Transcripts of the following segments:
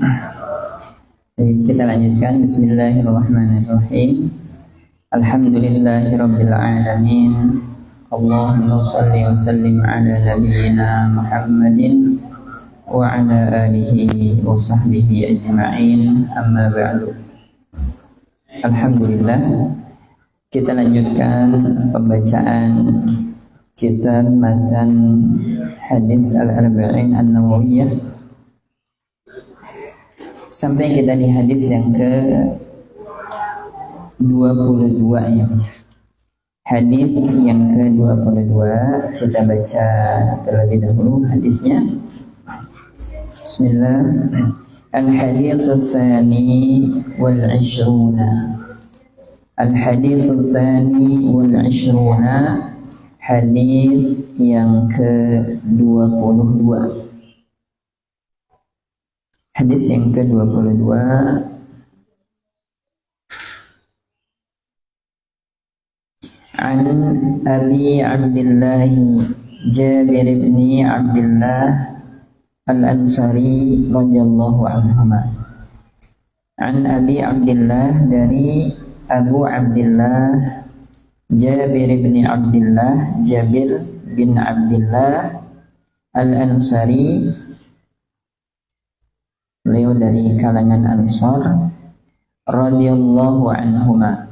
Kita lanjutkan. Bismillahirrahmanirrahim. Alhamdulillahirabbil alamin. Allahumma shalli wa sallim ala nabiyyina Muhammadin wa ala alihi wa sahbihi ajma'in. Amma ba'du. Alhamdulillah, kita lanjutkan pembacaan kitab matan hadis al-arba'in an-nawawiyah sampai kita di hadis yang ke 22 ya. Hadis yang ke 22 kita baca terlebih dahulu hadisnya. Bismillah. Al-hadits tsani wal 'ishrun. Al-hadits tsani wal 'ishrun, hadis yang ke 22. Hadis yang ke-22 An Abi Abdullah Jabir bin Abdullah Al-Ansari radhiyallahu anhuma. An Abi Abdullah, dari Abu Abdullah Jabir bin Abdullah, Jabir bin Abdullah Al-Ansari, beliau dari kalangan Ansar, radhiyallahu anhuma,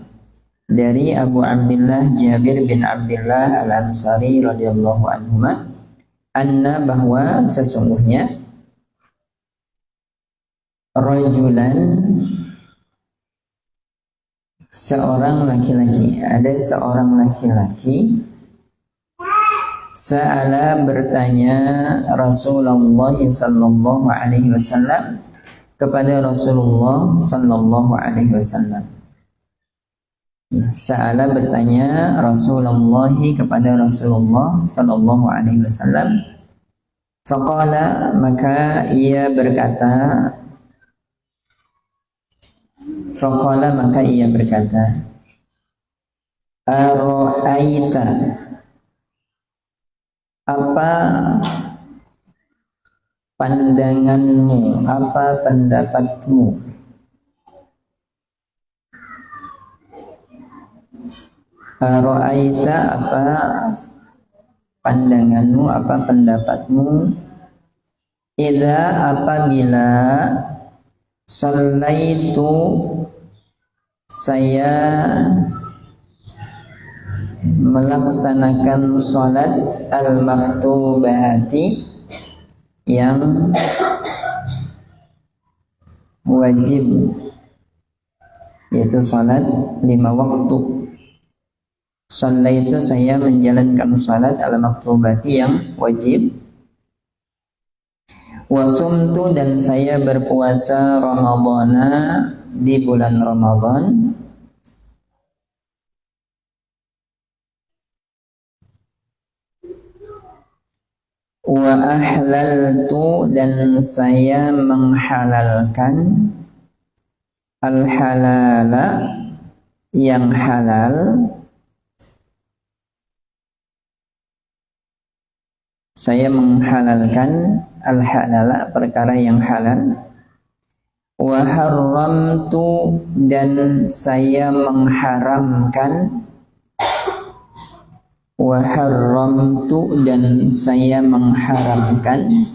dari Abu Abdullah Jabir bin Abdullah Al-Ansari radhiyallahu anhuma, anna, bahwa sesungguhnya, rajulan, seorang laki-laki, ada seorang laki-laki, sa'ala, bertanya, Rasulullah sallallahu alaihi wasallam, kepada Rasulullah sallallahu alaihi wasallam. Sa'ala, bertanya Rasulullah kepada Rasulullah sallallahu alaihi wasallam. Faqala, maka ia berkata, Ara'aita, apa pandanganmu, apa pendapatmu? Ara'aita, apa pandanganmu, apa pendapatmu? Idza, apabila, shallaitu, saya melaksanakan salat al-maktubati, yang wajib, yaitu salat 5 waktu. Salat itu saya menjalankan salat al-maktubati yang wajib. Wasumtu, dan saya berpuasa Ramadhana, di bulan Ramadan. Wa ahlaltu, dan saya menghalalkan al-halala, yang halal. Saya menghalalkan al-halala, perkara yang halal. Wa haramtu, dan saya mengharamkan, wa haramtu, dan saya mengharamkan,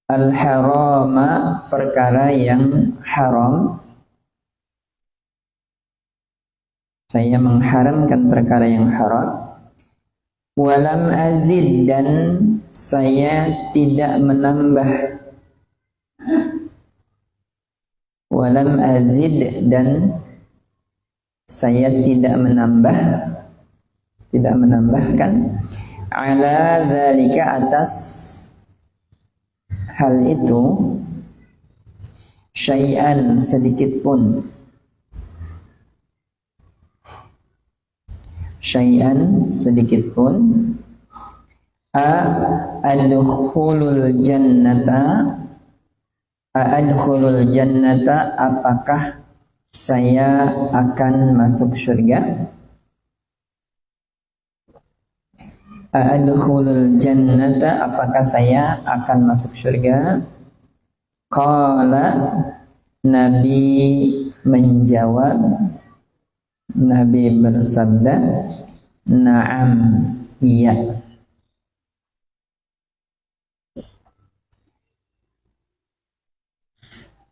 al-harama, perkara yang haram. Saya mengharamkan perkara yang haram. Walam azid, dan saya tidak menambah. Walam azid, dan saya tidak menambahkan, ala zalika, atas hal itu, syai'an, sedikit pun. Syai'an, sedikit pun. Adkhulul jannata, apakah saya akan masuk surga? A'adkhulul jannata, apakah saya akan masuk surga? Qala, Nabi menjawab, Nabi bersabda, na'am, iya.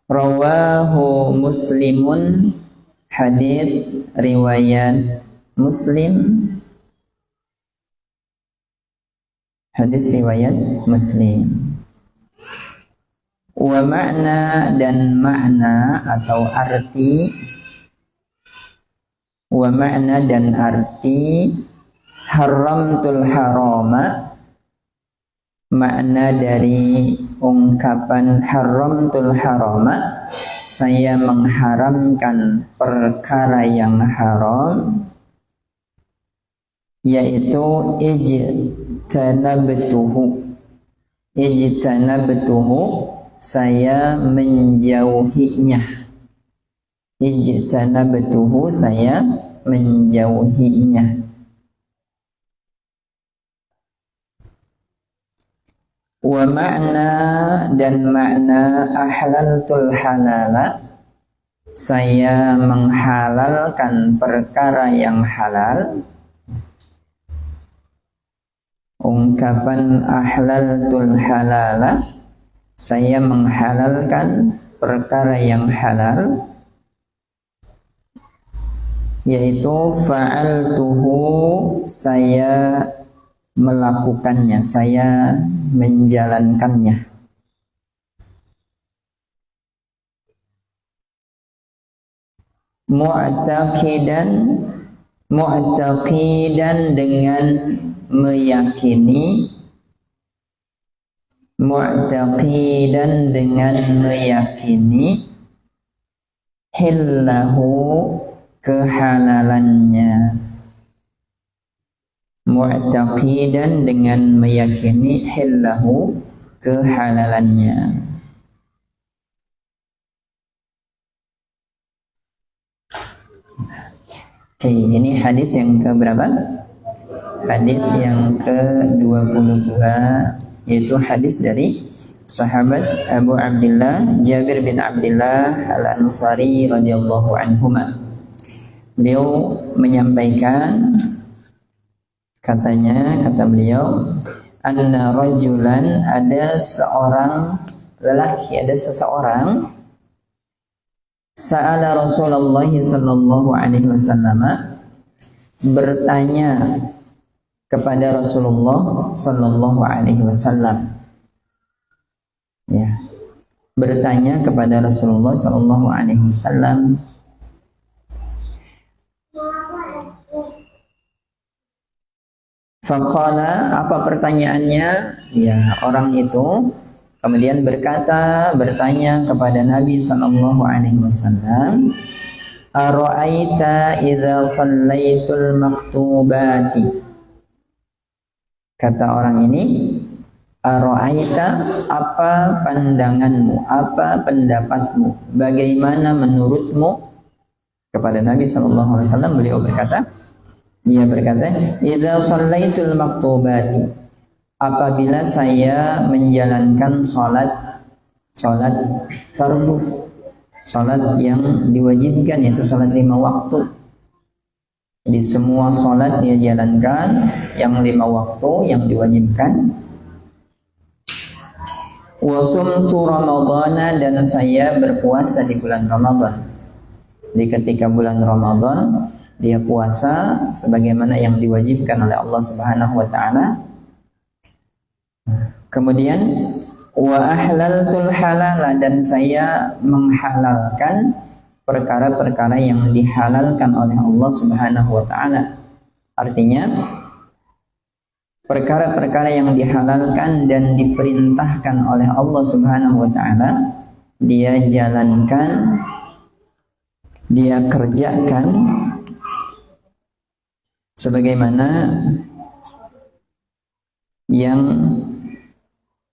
Rawahu Muslimun, hadits riwayat Muslim, hadis riwayat Muslim. Wa makna, dan makna atau arti, wa makna dan arti haramtul harama, makna dari ungkapan haramtul harama, saya mengharamkan perkara yang haram, yaitu ijtanabtuhu, saya menjauhinya. Ijtanabtuhu, saya menjauhinya. Wa makna, dan makna ahlaltul halala, saya menghalalkan perkara yang halal. Ungkapan ahlaltul halala, saya menghalalkan perkara yang halal, yaitu fa'altuhu, saya melakukannya, saya menjalankannya. Mu'taqidan dengan meyakini, mu'taqidan dengan meyakini, hillahu, kehalalannya. Mu'taqidan dengan meyakini, hillahu, kehalalannya. Oke, ini hadis yang keberapa? Hadis yang ke-22, yaitu hadis dari sahabat Abu Abdullah Jabir bin Abdullah Al-Ansari radhiyallahu anhuma. Beliau menyampaikan, kata beliau, anna rajulan, ada seorang lelaki, ada seseorang, sa'ala Rasulullah sallallahu alaihi wasallam, bertanya kepada Rasulullah sallallahu alaihi wasallam. Ya. Bertanya kepada Rasulullah sallallahu alaihi wasallam. Faqala, apa pertanyaannya? Ya, orang itu kemudian bertanya kepada Nabi sallallahu alaihi wasallam, ara'aita idza shallaitul maktubati. Kata orang ini, ara'aita, apa pandanganmu, apa pendapatmu, bagaimana menurutmu? Kepada Nabi sallallahu alaihi wasallam beliau berkata, dia berkata, idza shallaitul maktubati, apabila saya menjalankan salat fardu, salat yang diwajibkan, yaitu salat 5 waktu. Jadi semua salat dia jalankan, yang 5 waktu yang diwajibkan. Wa sumtu ramadhana, dan saya berpuasa di bulan Ramadan. Jadi ketika bulan Ramadan dia puasa sebagaimana yang diwajibkan oleh Allah Subhanahu wa taala. Kemudian wa ahlaltul halala, dan saya menghalalkan perkara-perkara yang dihalalkan oleh Allah Subhanahu wa taala. Artinya perkara-perkara yang dihalalkan dan diperintahkan oleh Allah Subhanahu wa taala, dia jalankan, dia kerjakan sebagaimana yang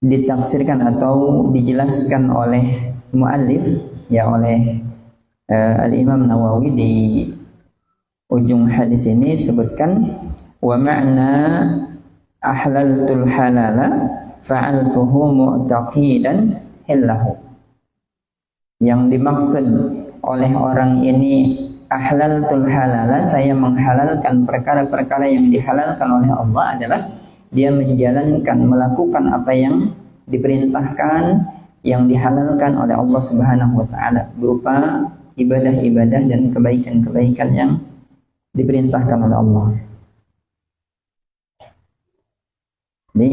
ditafsirkan atau dijelaskan oleh muallif, ya, oleh Al-Imam Nawawi di ujung hadis ini disebutkan, wa ma'na ahlaltul halala fa'altuhu mu'taqidan hillahu. Yang dimaksud oleh orang ini ahlaltul halala, saya menghalalkan perkara-perkara yang dihalalkan oleh Allah, adalah dia menjalankan, melakukan apa yang diperintahkan, yang dihalalkan oleh Allah Subhanahu wa taala berupa ibadah-ibadah dan kebaikan-kebaikan yang diperintahkan oleh Allah. Jadi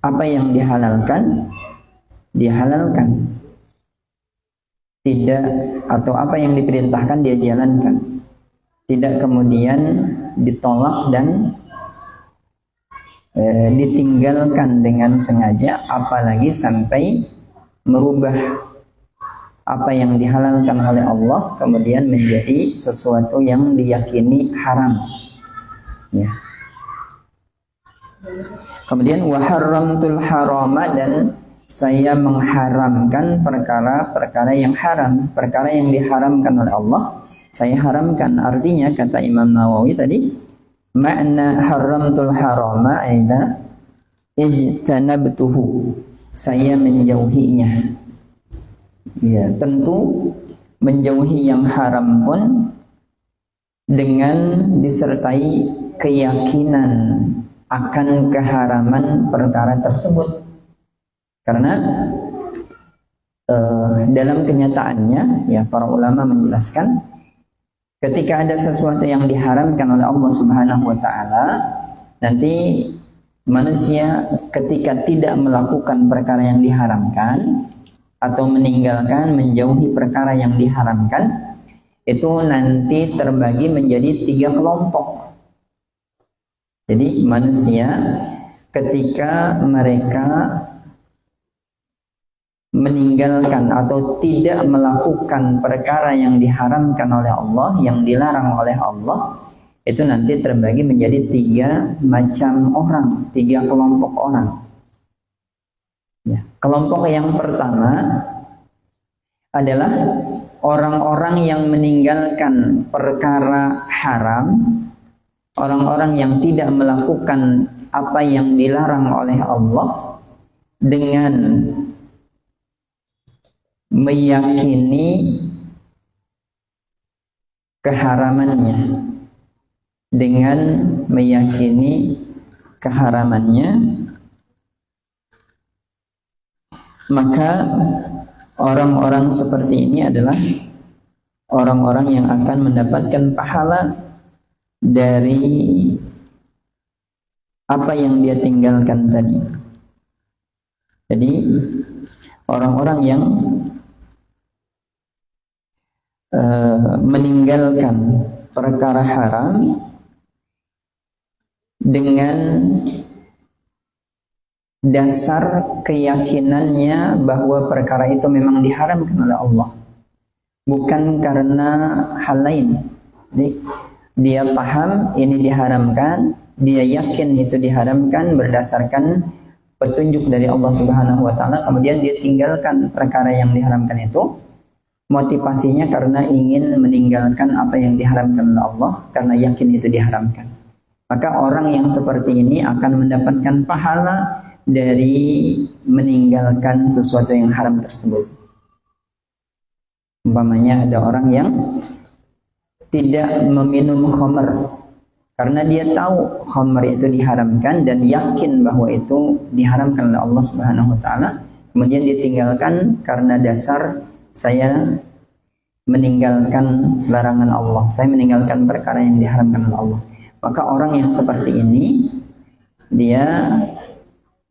apa yang dihalalkan dihalalkan, tidak, atau apa yang diperintahkan dia jalankan, tidak kemudian ditolak dan ditinggalkan dengan sengaja, apalagi sampai merubah apa yang dihalalkan oleh Allah kemudian menjadi sesuatu yang diyakini haram, ya. Kemudian wa haramtul harama, dan saya mengharamkan perkara-perkara yang haram, perkara yang diharamkan oleh Allah saya haramkan. Artinya kata Imam Nawawi tadi, makna haramtul harama adalah ijtanabtuhu, saya menjauhinya. Ya, tentu menjauhi yang haram pun dengan disertai keyakinan akan keharaman perkara tersebut. Karena dalam kenyataannya, ya, para ulama menjelaskan, ketika ada sesuatu yang diharamkan oleh Allah Subhanahu wa taala, nanti manusia ketika tidak melakukan perkara yang diharamkan atau meninggalkan, menjauhi perkara yang diharamkan, itu nanti terbagi menjadi 3 kelompok. Jadi manusia ketika mereka meninggalkan atau tidak melakukan perkara yang diharamkan oleh Allah, yang dilarang oleh Allah, itu nanti terbagi menjadi 3 macam orang, 3 kelompok orang. Ya. Kelompok yang pertama adalah orang-orang yang meninggalkan perkara haram, orang-orang yang tidak melakukan apa yang dilarang oleh Allah dengan meyakini keharamannya, dengan meyakini keharamannya, maka orang-orang seperti ini adalah orang-orang yang akan mendapatkan pahala dari apa yang dia tinggalkan tadi. Jadi orang-orang yang meninggalkan perkara haram dengan dasar keyakinannya bahwa perkara itu memang diharamkan oleh Allah, bukan karena hal lain. Jadi dia paham ini diharamkan, dia yakin itu diharamkan berdasarkan petunjuk dari Allah Subhanahu wa taala, kemudian dia tinggalkan perkara yang diharamkan itu. Motivasinya karena ingin meninggalkan apa yang diharamkan oleh Allah, karena yakin itu diharamkan. Maka orang yang seperti ini akan mendapatkan pahala dari meninggalkan sesuatu yang haram tersebut. Umpamanya ada orang yang tidak meminum khamr karena dia tahu khamr itu diharamkan dan yakin bahwa itu diharamkan oleh Allah Subhanahu wa taala, kemudian ditinggalkan karena dasar saya meninggalkan larangan Allah, saya meninggalkan perkara yang diharamkan oleh Allah. Maka orang yang seperti ini dia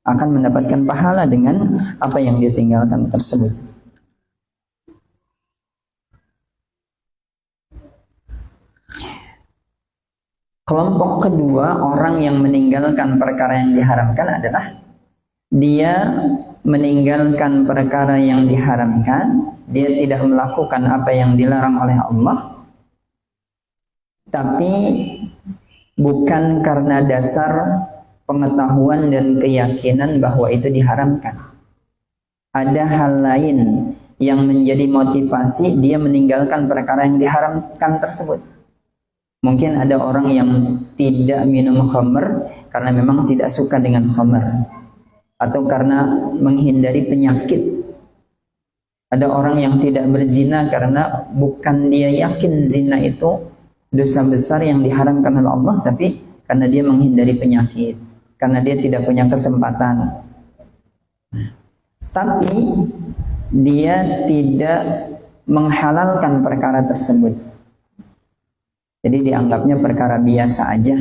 akan mendapatkan pahala dengan apa yang dia tinggalkan tersebut. Kelompok kedua orang yang meninggalkan perkara yang diharamkan adalah dia meninggalkan perkara yang diharamkan, dia tidak melakukan apa yang dilarang oleh Allah, tapi bukan karena dasar pengetahuan dan keyakinan bahwa itu diharamkan. Ada hal lain yang menjadi motivasi dia meninggalkan perkara yang diharamkan tersebut. Mungkin ada orang yang tidak minum khamr karena memang tidak suka dengan khamr, atau karena menghindari penyakit. Ada orang yang tidak berzina karena bukan dia yakin zina itu dosa besar yang diharamkan oleh Allah, tapi karena dia menghindari penyakit, karena dia tidak punya kesempatan. Tapi dia tidak menghalalkan perkara tersebut. Jadi dianggapnya perkara biasa aja.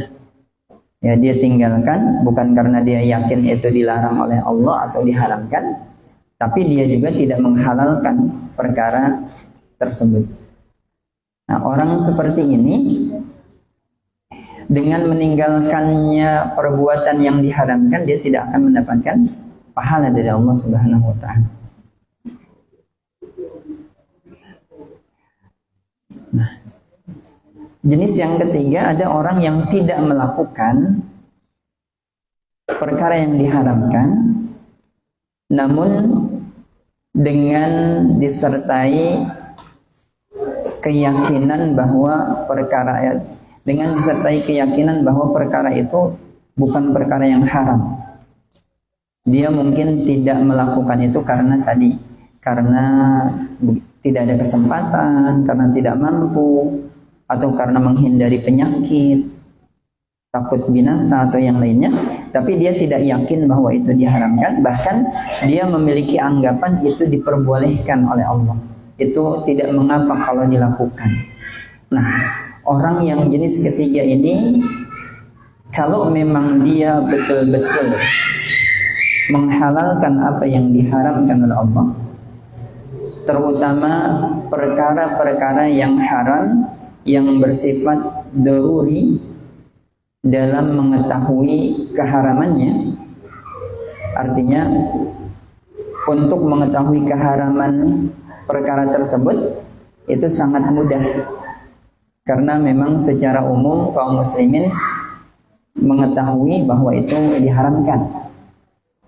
Ya, dia tinggalkan bukan karena dia yakin itu dilarang oleh Allah atau diharamkan, tapi dia juga tidak menghalalkan perkara tersebut. Nah, orang seperti ini dengan meninggalkannya perbuatan yang diharamkan, dia tidak akan mendapatkan pahala dari Allah Subhanahu wa taala. Nah, jenis yang ketiga, ada orang yang tidak melakukan perkara yang diharamkan, namun dengan disertai keyakinan bahwa perkara itu bukan perkara yang haram. Dia mungkin tidak melakukan itu karena tidak ada kesempatan, karena tidak mampu, atau karena menghindari penyakit, takut binasa atau yang lainnya, tapi dia tidak yakin bahwa itu diharamkan, bahkan dia memiliki anggapan itu diperbolehkan oleh Allah, itu tidak mengapa kalau dilakukan. Nah, orang yang jenis ketiga ini, kalau memang dia betul-betul menghalalkan apa yang diharamkan oleh Allah, terutama perkara-perkara yang haram yang bersifat daruri dalam mengetahui keharamannya. Artinya untuk mengetahui keharaman perkara tersebut itu sangat mudah, karena memang secara umum kaum muslimin mengetahui bahwa itu diharamkan.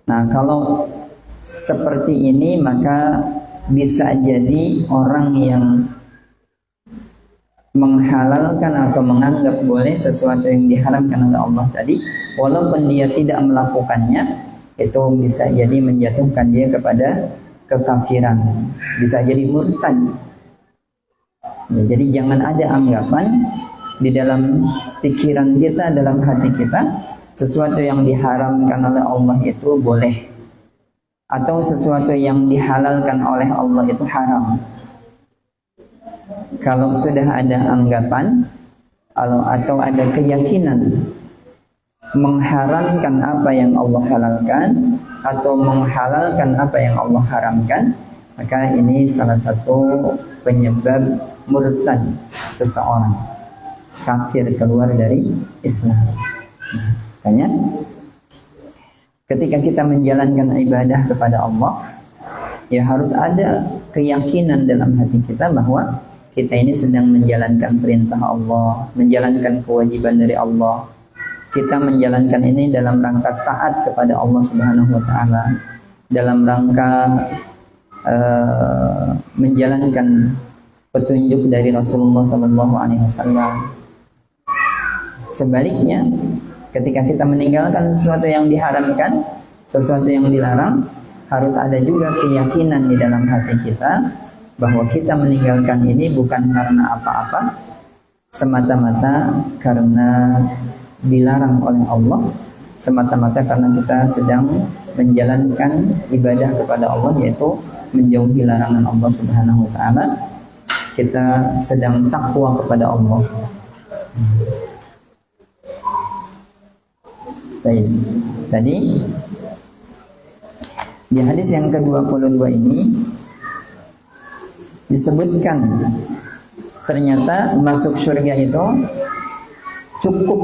Nah, kalau seperti ini maka bisa jadi orang yang menghalalkan atau menganggap boleh sesuatu yang diharamkan oleh Allah tadi, walaupun dia tidak melakukannya, itu bisa jadi menjatuhkan dia kepada kekafiran, bisa jadi murtad. Ya, jadi jangan ada anggapan di dalam pikiran kita, dalam hati kita, sesuatu yang diharamkan oleh Allah itu boleh, atau sesuatu yang dihalalkan oleh Allah itu haram. Kalau sudah ada anggapan atau ada keyakinan mengharamkan apa yang Allah halalkan atau menghalalkan apa yang Allah haramkan, maka ini salah satu penyebab murtad seseorang, kafir, keluar dari Islam. Makanya ketika kita menjalankan ibadah kepada Allah, ya harus ada keyakinan dalam hati kita bahwa kita ini sedang menjalankan perintah Allah, menjalankan kewajiban dari Allah. Kita menjalankan ini dalam rangka taat kepada Allah Subhanahu wa taala, dalam rangka menjalankan petunjuk dari Rasulullah sallallahu alaihi wasallam. Sebaliknya, ketika kita meninggalkan sesuatu yang diharamkan, sesuatu yang dilarang, harus ada juga keyakinan di dalam hati kita bahwa kita meninggalkan ini bukan karena apa-apa, semata-mata karena dilarang oleh Allah, semata-mata karena kita sedang menjalankan ibadah kepada Allah, yaitu menjauhi larangan Allah Subhanahu wa taala. Kita sedang takwa kepada Allah. Baik. Tadi di hadis yang ke-22 ini disebutkan ternyata masuk surga itu cukup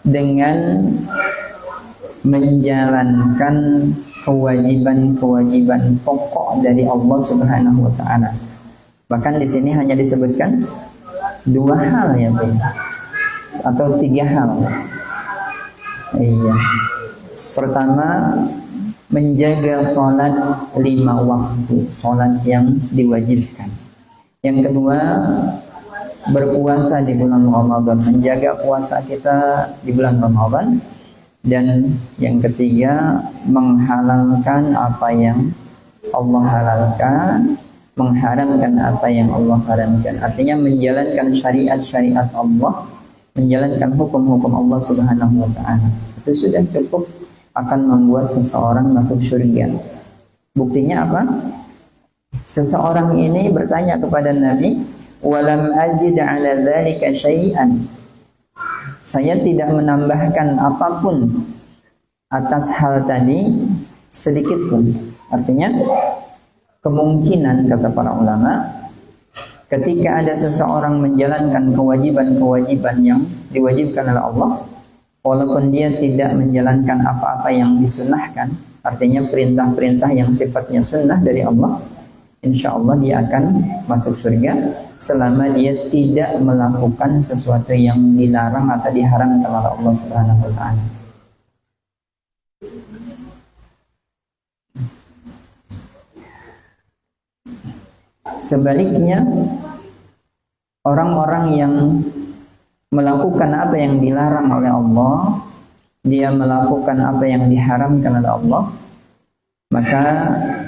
dengan menjalankan kewajiban-kewajiban pokok dari Allah Subhanahu wa taala. Bahkan di sini hanya disebutkan 2 hal ya, atau 3 hal. Iya. Pertama, menjaga sholat 5 waktu, sholat yang diwajibkan. Yang kedua, berpuasa di bulan Ramadan, menjaga puasa kita di bulan Ramadan. Dan yang ketiga, menghalalkan apa yang Allah halalkan, mengharamkan apa yang Allah haramkan. Artinya menjalankan syariat-syariat Allah, menjalankan hukum-hukum Allah Subhanahu wa taala. Itu sudah cukup akan membuat seseorang masuk surga. Buktinya apa? Seseorang ini bertanya kepada Nabi, "Walam azid 'ala dzalika syai'an." Saya tidak menambahkan apapun atas hal tadi sedikit pun. Artinya kemungkinan, kata para ulama, ketika ada seseorang menjalankan kewajiban-kewajiban yang diwajibkan oleh Allah, walaupun dia tidak menjalankan apa-apa yang disunahkan, artinya perintah-perintah yang sifatnya sunnah dari Allah, insya Allah dia akan masuk surga selama dia tidak melakukan sesuatu yang dilarang atau diharamkan oleh Allah Subhanahu wa taala. Sebaliknya, orang-orang yang melakukan apa yang dilarang oleh Allah, dia melakukan apa yang diharamkan oleh Allah, maka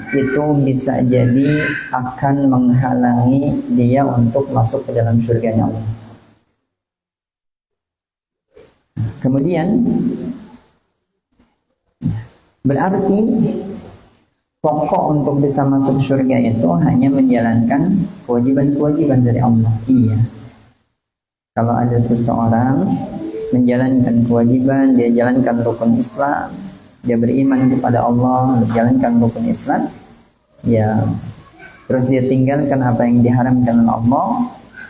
itu bisa jadi akan menghalangi dia untuk masuk ke dalam surganya Allah. Kemudian berarti pokok untuk bisa masuk surga itu hanya menjalankan kewajiban-kewajiban dari Allah. Iya. Kalau ada seseorang menjalankan kewajiban, dia jalankan rukun Islam, dia beriman kepada Allah, menjalankan rukun Islam, ya, terus dia tinggalkan apa yang diharamkan oleh Allah,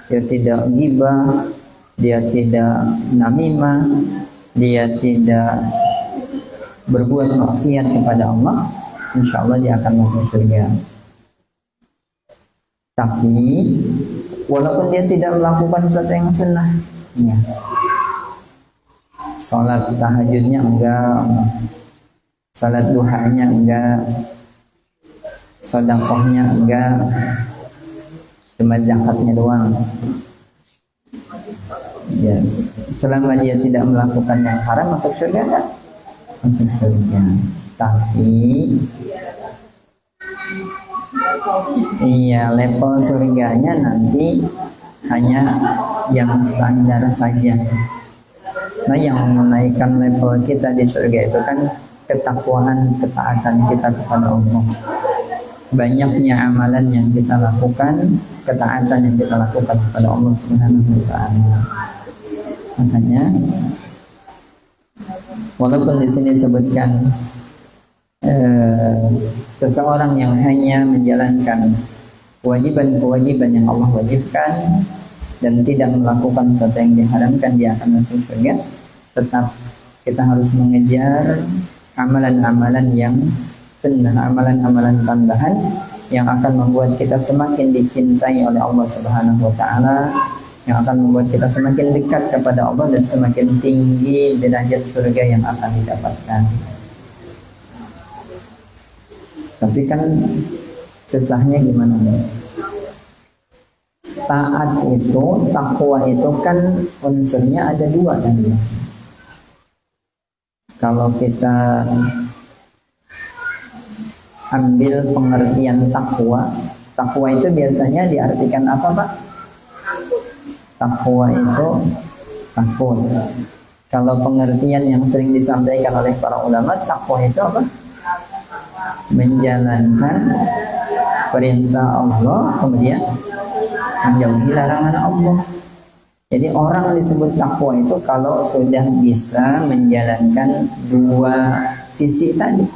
dia tidak ghibah, dia tidak namimah, dia tidak berbuat maksiat kepada Allah, insya Allah dia akan masuk surga. Tapi walaupun dia tidak melakukan sesuatu yang sunnah, ya, sholat tahajudnya enggak, salat duhanya enggak, sedekahnya enggak, cuma zakatnya doang. Yes. Selama dia tidak melakukan yang haram, masuk surga enggak? Masuk surga. Tapi iya, level surganya nanti hanya yang standar saja. Nah, yang menaikkan level kita di surga itu kan ketakwaan, ketaatan kita kepada Allah. Banyaknya amalan yang kita lakukan, ketaatan yang kita lakukan kepada Allah Subhanahu wa taala. Makanya walaupun di sini disebutkan seseorang yang hanya menjalankan kewajiban-kewajiban yang Allah wajibkan dan tidak melakukan sesuatu yang diharamkan, dia akan masuk surga, tetap kita harus mengejar amalan-amalan yang sunnah, amalan-amalan tambahan yang akan membuat kita semakin dicintai oleh Allah Subhanahu wa taala, yang akan membuat kita semakin dekat kepada Allah dan semakin tinggi derajat surga yang akan didapatkan. Tapi kan susahnya gimana nih? Taat itu, takwa itu kan unsurnya ada dua kan ya. Kalau kita ambil pengertian takwa, takwa itu biasanya diartikan apa, Pak? Takwa itu takut. Kalau pengertian yang sering disampaikan oleh para ulama, takwa itu apa? Menjalankan perintah Allah, kemudian menjauhi larangan Allah. Jadi orang disebut takwa itu kalau sudah bisa menjalankan dua sisi tadi.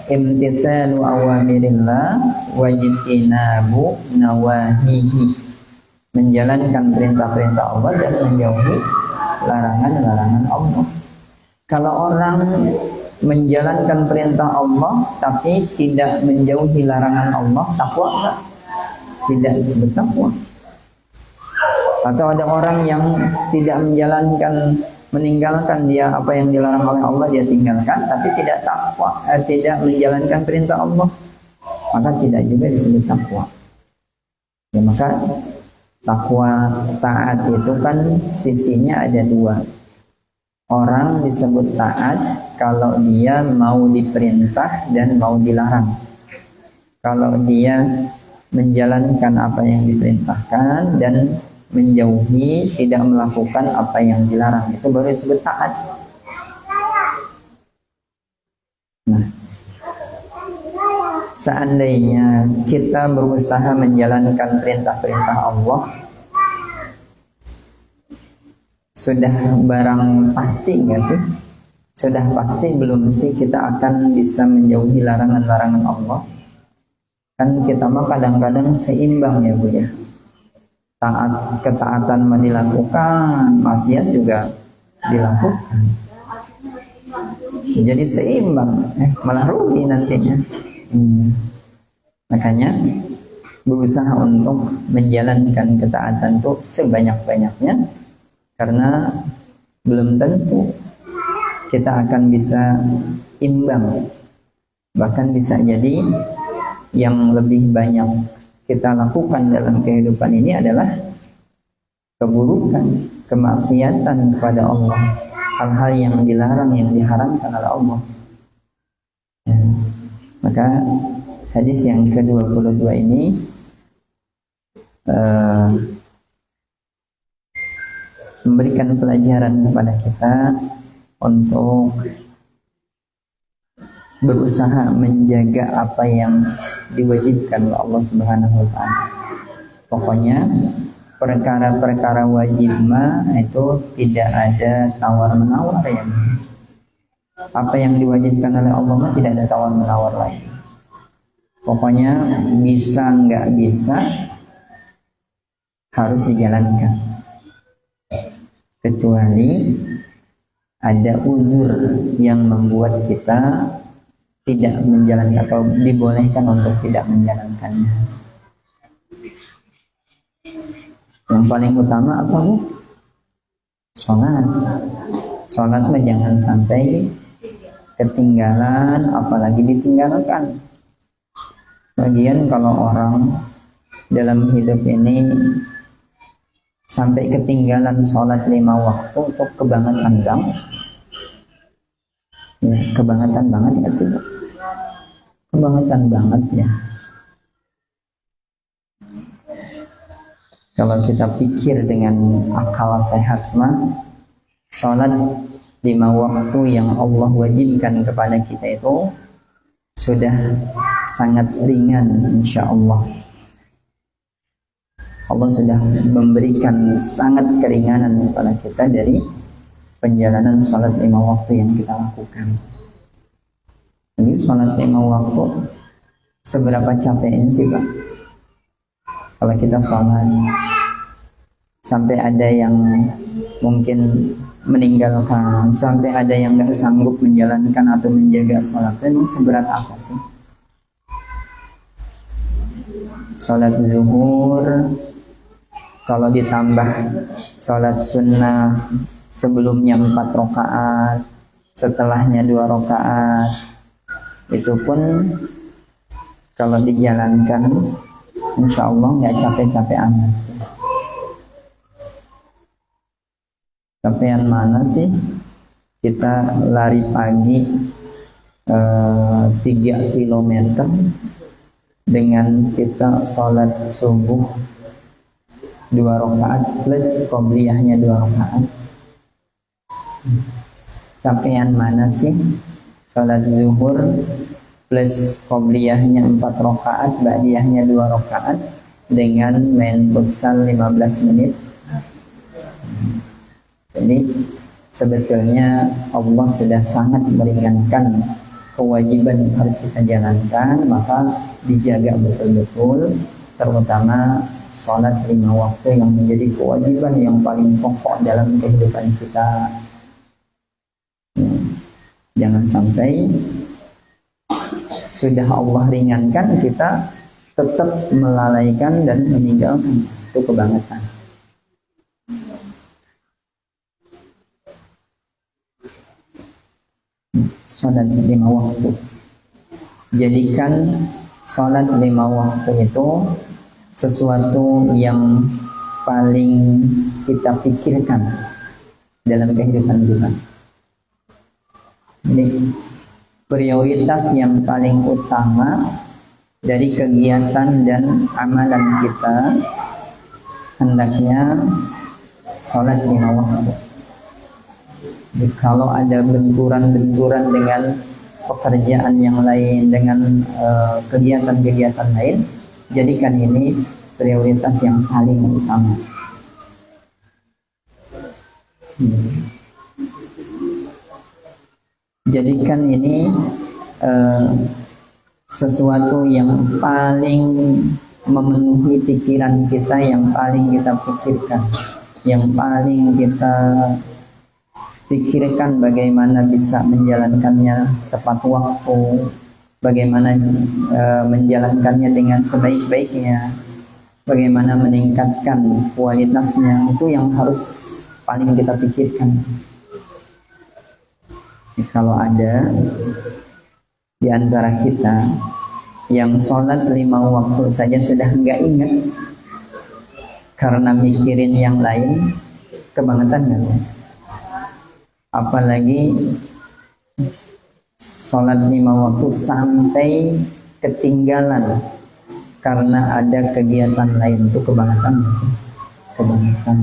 Imtitsalu awamirillah wa jitinabu nawahihi. Menjalankan perintah-perintah Allah dan menjauhi larangan-larangan Allah. Kalau orang menjalankan perintah Allah tapi tidak menjauhi larangan Allah, takwa enggak? Tidak disebut takwa. Atau ada orang yang tidak menjalankan, meninggalkan dia apa yang dilarang oleh Allah, dia tinggalkan, tapi tidak takwa, tidak menjalankan perintah Allah, maka tidak juga disebut takwa. Ya, maka Takwa taat itu kan sisinya ada dua. Orang disebut taat kalau dia mau diperintah dan mau dilarang. Kalau dia menjalankan apa yang diperintahkan dan menjauhi, tidak melakukan apa yang dilarang, itu baru disebut taat. Nah, seandainya kita berusaha menjalankan perintah-perintah Allah, sudah barang pasti nggak sih? Sudah pasti belum sih kita akan bisa menjauhi larangan-larangan Allah? Kan kita mah kadang-kadang seimbang ya Bu ya. Ketaatan dilakukan, maksiat juga dilakukan. Jadi seimbang, malah rugi nantinya. Makanya berusaha untuk menjalankan ketaatan itu sebanyak-banyaknya, karena belum tentu kita akan bisa imbang. Bahkan bisa jadi yang lebih banyak kita lakukan dalam kehidupan ini adalah keburukan, kemaksiatan kepada Allah, hal-hal yang dilarang, yang diharamkan oleh Allah. Ya. Maka hadis yang ke-22 ini memberikan pelajaran kepada kita untuk berusaha menjaga apa yang diwajibkan oleh Allah Subhanahu wa taala. Pokoknya perkara-perkara wajib itu tidak ada tawar-menawar ya. Apa yang diwajibkan oleh Allah tidak ada tawar-menawar lagi. Pokoknya bisa nggak bisa harus dijalankan. Kecuali ada uzur yang membuat kita tidak menjalankan atau dibolehkan untuk tidak menjalankannya. Yang paling utama apa Bu? Sholat. Sholat jangan sampai ketinggalan, apalagi ditinggalkan. Bagian kalau orang dalam hidup ini sampai ketinggalan sholat 5 waktu untuk kebangetan banget. Ya, kebangetan banget ya sih. Kebangetan banget ya. Kalau kita pikir dengan akal sehat sholat 5 waktu yang Allah wajibkan kepada kita itu sudah sangat ringan, insya Allah. Allah sudah memberikan sangat keringanan kepada kita dari penjalanan sholat 5 waktu yang kita lakukan. Jadi sholat 5 waktu seberapa capeknya sih Pak? Kalau kita sholat sampai ada yang mungkin meninggalkan, sampai ada yang nggak sanggup menjalankan atau menjaga sholat, itu seberat apa sih? Sholat zuhur kalau ditambah sholat sunnah sebelumnya 4 rakaat, setelahnya 2 rakaat, itu pun kalau dijalankan insya Allah nggak capek-capek amat. Capean mana sih kita lari pagi 3 kilometer dengan kita sholat subuh 2 rakaat plus qobliyahnya 2 rakaat. Capean mana sih sholat zuhur plus qobliyahnya 4 rakaat, ba'diyahnya 2 rakaat dengan main futsal 15 menit. Jadi sebetulnya Allah sudah sangat meringankan kewajiban yang harus kita jalankan, maka dijaga betul-betul, terutama sholat 5 waktu yang menjadi kewajiban yang paling pokok dalam kehidupan kita. Jangan sampai sudah Allah ringankan kita tetap melalaikan dan meninggalkan, itu kebangetan. Sholat 5 waktu, jadikan sholat 5 waktu itu sesuatu yang paling kita pikirkan dalam kehidupan kita. Ini prioritas yang paling utama dari kegiatan dan amalan kita hendaknya sholat 5 waktu. Jadi, kalau ada benturan-benturan dengan pekerjaan yang lain, dengan kegiatan-kegiatan lain, jadikan ini prioritas yang paling utama. Jadikan ini sesuatu yang paling memenuhi pikiran kita, yang paling kita pikirkan, yang paling kita pikirkan bagaimana bisa menjalankannya tepat waktu, bagaimana menjalankannya dengan sebaik-baiknya, bagaimana meningkatkan kualitasnya, itu yang harus paling kita pikirkan. Kalau ada di antara kita yang sholat 5 waktu saja sudah nggak ingat karena mikirin yang lain, kebangetan kan? Apalagi sholat 5 waktu sampai ketinggalan karena ada kegiatan lain, itu kebangetan sih? Kebangetan.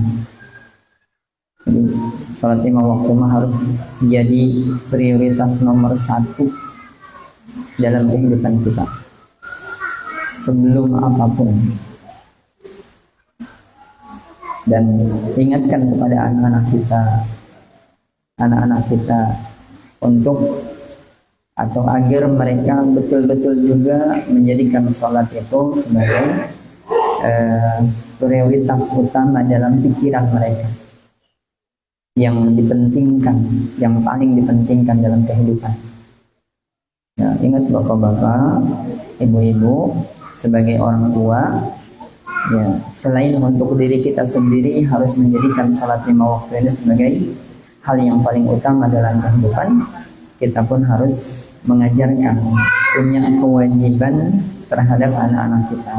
Jadi sholat 5 waktu mah harus jadi prioritas nomor 1 dalam kehidupan kita sebelum apapun. Dan ingatkan kepada anak-anak kita untuk atau agar mereka betul-betul juga menjadikan sholat itu sebagai prioritas utama dalam pikiran mereka, yang dipentingkan, yang paling dipentingkan dalam kehidupan. Ya, ingat bapak-bapak, ibu-ibu, sebagai orang tua, ya, selain untuk diri kita sendiri harus menjadikan salat 5 waktu ini sebagai hal yang paling utama dalam kehidupan, kita pun harus mengajarkan, punya kewajiban terhadap anak-anak kita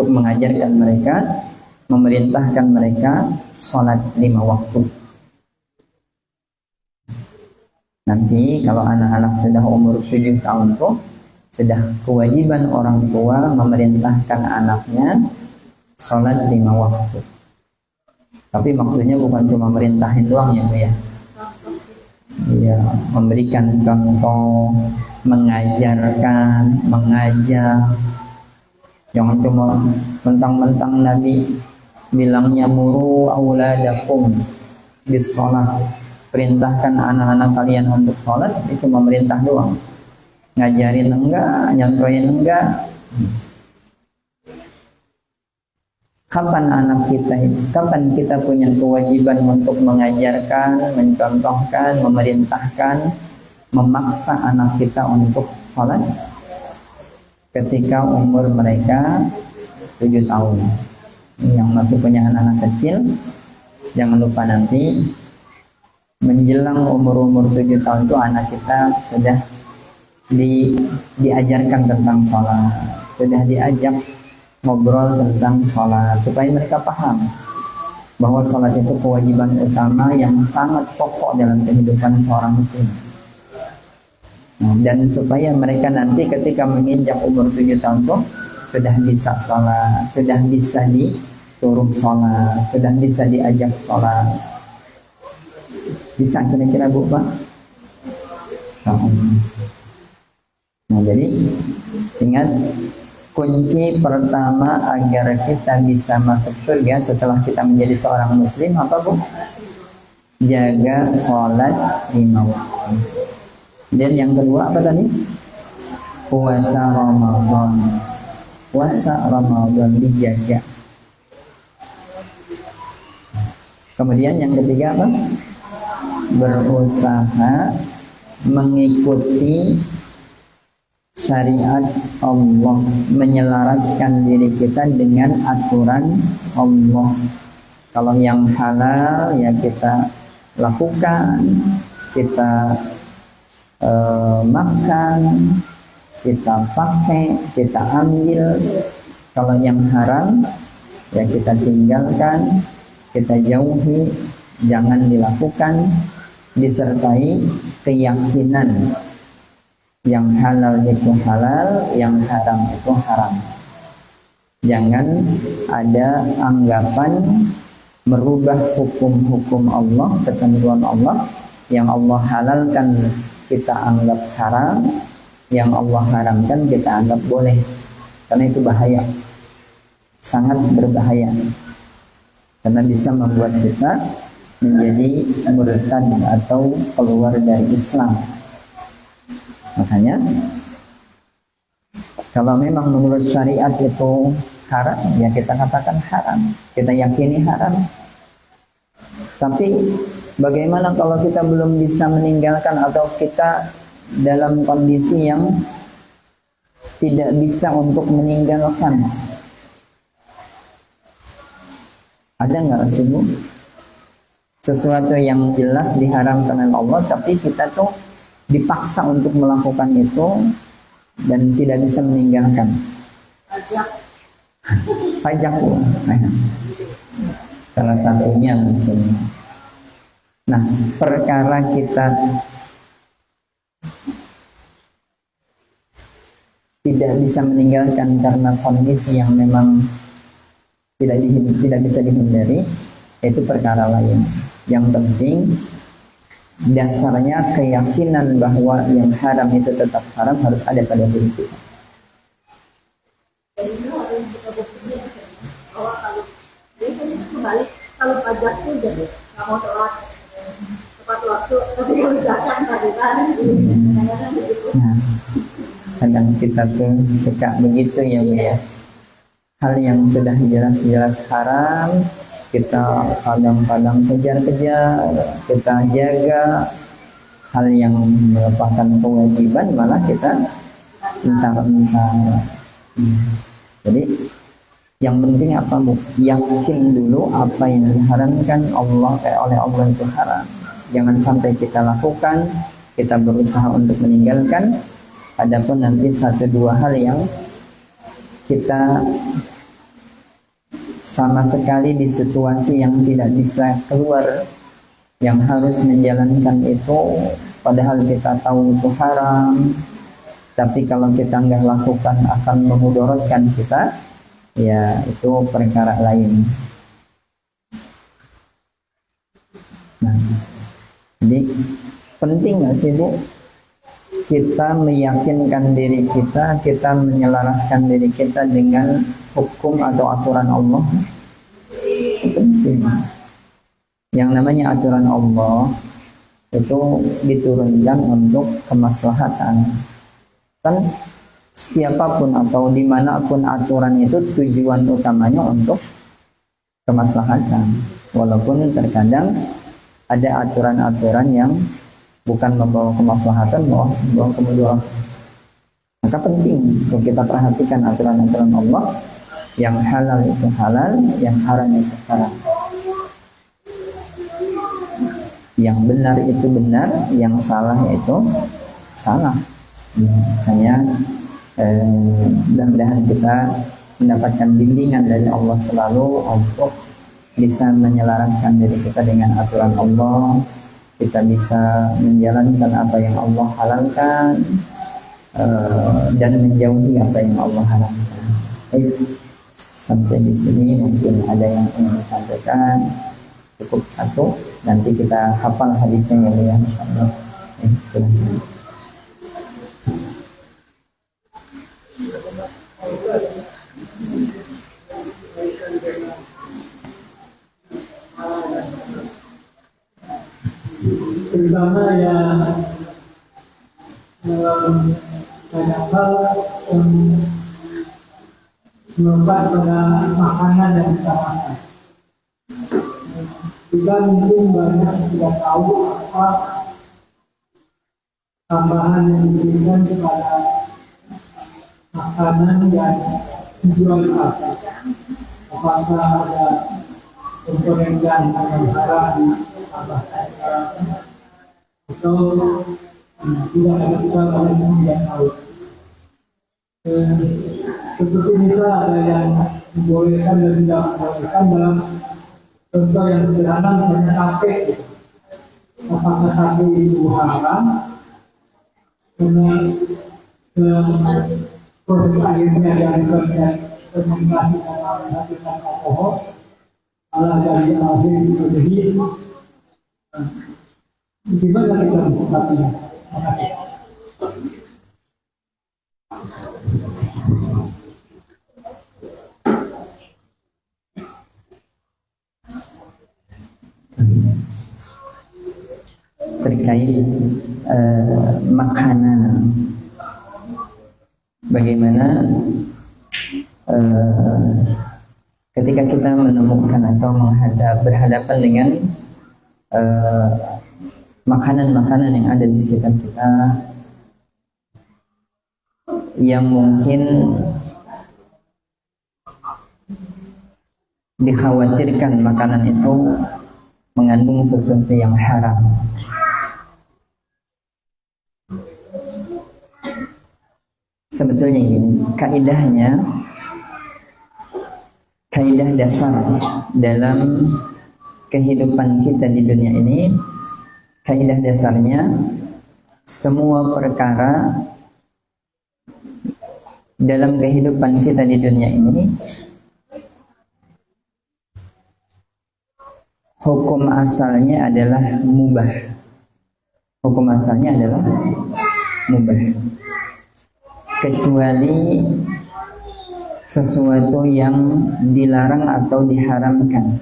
untuk mengajarkan mereka, memerintahkan mereka salat 5 waktu. Nanti kalau anak-anak sudah umur 7 tahun tuh sudah kewajiban orang tua memerintahkan anaknya sholat 5 waktu. Tapi maksudnya bukan cuma merintahin doang ya Bu ya. Ya, memberikan contoh, mengajarkan, mengajak. Jangan cuma mentang-mentang Nabi bilangnya muru auladakum bis sholat, perintahkan anak-anak kalian untuk sholat, itu cuma merintah doang, ngajarin enggak, nyontohin enggak. Kapan kita punya kewajiban untuk mengajarkan, mencontohkan, memerintahkan, memaksa anak kita untuk sholat? Ketika umur mereka 7 tahun. Yang masih punya anak-anak kecil, jangan lupa nanti menjelang umur 7 tahun itu anak kita sudah diajarkan tentang sholat, sudah diajak ngobrol tentang sholat, supaya mereka paham bahwa sholat itu kewajiban utama yang sangat pokok dalam kehidupan seorang muslim. Dan supaya mereka nanti ketika menginjak umur 7 tahun itu sudah bisa sholat, sudah bisa disuruh sholat, sudah bisa diajak sholat. Bisa kira-kira Bu Pak? Nah, jadi ingat, kunci pertama agar kita bisa masuk surga setelah kita menjadi seorang muslim apa Bu? Jaga sholat 5 waktu. Dan yang kedua apa tadi? Puasa Ramadan. Puasa Ramadan dijaga. Kemudian yang ketiga apa? Berusaha mengikuti syariat Allah, menyelaraskan diri kita dengan aturan Allah. Kalau yang halal ya kita lakukan, kita makan, kita pakai, kita ambil. Kalau yang haram ya kita tinggalkan, kita jauhi, jangan dilakukan, disertai keyakinan yang halal itu halal, yang haram itu haram. Jangan ada anggapan merubah hukum-hukum Allah, ketentuan Allah. Yang Allah halalkan kita anggap haram, yang Allah haramkan kita anggap boleh. Karena itu bahaya, sangat berbahaya, karena bisa membuat kita menjadi murtad atau keluar dari Islam. Makanya kalau memang menurut syariat itu haram, ya kita katakan haram, kita yakini haram. Tapi bagaimana kalau kita belum bisa meninggalkan, atau kita dalam kondisi yang tidak bisa untuk meninggalkan? Ada nggak sih Bu? Sesuatu yang jelas diharamkan oleh Allah, tapi kita tuh dipaksa untuk melakukan itu dan tidak bisa meninggalkan. Pajak Bu. Salah satunya mungkin. Nah, perkara kita tidak bisa meninggalkan karena kondisi yang memang tidak bisa dihindari, itu perkara lain. Yang penting dasarnya keyakinan bahwa yang haram itu tetap haram harus ada pada diri kita. Kalau pajak itu jadi nggak mau telat tepat waktu, tapi kalau misalkan pagi-pagi kadang-kadang begitu. Kadang kita tuh suka begitu ya Bu ya. Hal yang sudah jelas-jelas haram kita kadang-kadang kejar-kejar, kita jaga. Hal yang merupakan kewajiban malah kita entar-entar. Jadi yang penting apa Bu? Yakin dulu apa yang diharamkan oleh Allah itu haram. Jangan sampai kita lakukan, kita berusaha untuk meninggalkan. Adapun nanti 1-2 hal yang kita sama sekali di situasi yang tidak bisa keluar, yang harus menjalankan itu, padahal kita tahu itu haram, tapi kalau kita nggak lakukan akan memudaratkan kita, ya itu perkara lain. Nah, jadi penting nggak sih Bu, kita meyakinkan diri kita, kita menyelaraskan diri kita dengan hukum atau aturan Allah? Penting. Yang namanya aturan Allah itu diturunkan untuk kemaslahatan. Kan siapapun atau dimanapun aturan itu tujuan utamanya untuk kemaslahatan. Walaupun terkadang ada aturan-aturan yang bukan membawa kemaslahatan, membawa kemudaratan. Maka penting untuk kita perhatikan aturan-aturan Allah. Yang halal itu halal, yang haram itu haram. Yang benar itu benar, yang salah itu salah. Hanya mudah-mudahan kita mendapatkan bimbingan dari Allah selalu untuk bisa menyelaraskan diri kita dengan aturan Allah. Kita bisa menjalankan apa yang Allah halalkan dan menjauhi apa yang Allah haramkan. Sampai di sini mungkin ada yang ingin disampaikan. Cukup 1, nanti kita hafal hadisnya ya, insyaallah. Silakan. Terutama yang banyak hal yang melekat pada makanan dan kita makan. Kita mungkin banyak tidak tahu apa tambahan yang diberikan kepada makanan dan dijual apa. Apakah ada komponen yang haram atau tidak ada kita oleh yang tidak tahu. Seperti misal ada yang dibolehkan dan tidak dibolehkan dalam contoh yang sederhana misalnya sate. Apakah sate itu haram? Karena proses akhirnya yang fermentasi dan menghasilkan alkohol malah dari akhir itu jadi gimana kita mensikapinya? Terima kasih. Terkait makanan, bagaimana ketika kita menemukan atau berhadapan dengan makanan-makanan yang ada di sekitar kita yang mungkin dikhawatirkan makanan itu mengandung sesuatu yang haram. Sebetulnya ini kaidah dasar dalam kehidupan kita di dunia ini, kaidah dasarnya semua perkara dalam kehidupan kita di dunia ini hukum asalnya adalah mubah. Hukum asalnya adalah mubah. Kecuali sesuatu yang dilarang atau diharamkan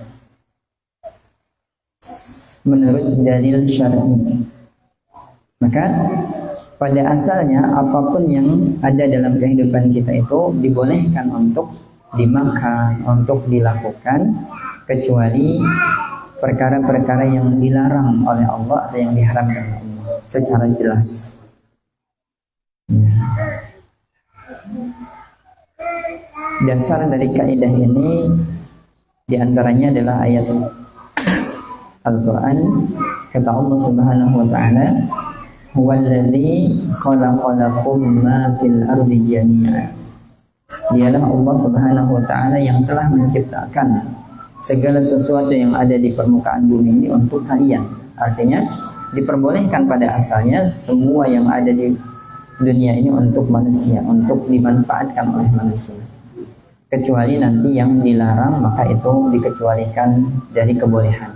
menurut dalil syar'i. Maka pada asalnya apapun yang ada dalam kehidupan kita itu dibolehkan untuk dimakan, untuk dilakukan, kecuali perkara-perkara yang dilarang oleh Allah atau yang diharamkan oleh Allah secara jelas. Dasar dari kaidah ini diantaranya adalah ayat Al-Quran. Kata Allah Subhanahu wa ta'ala, huwallazi khalaqalakum ma fil ardi jami'a. Dialah Allah Subhanahu wa ta'ala yang telah menciptakan segala sesuatu yang ada di permukaan bumi ini untuk kalian. Artinya diperbolehkan pada asalnya semua yang ada di dunia ini untuk manusia, untuk dimanfaatkan oleh manusia. Kecuali nanti yang dilarang, maka itu dikecualikan dari kebolehan.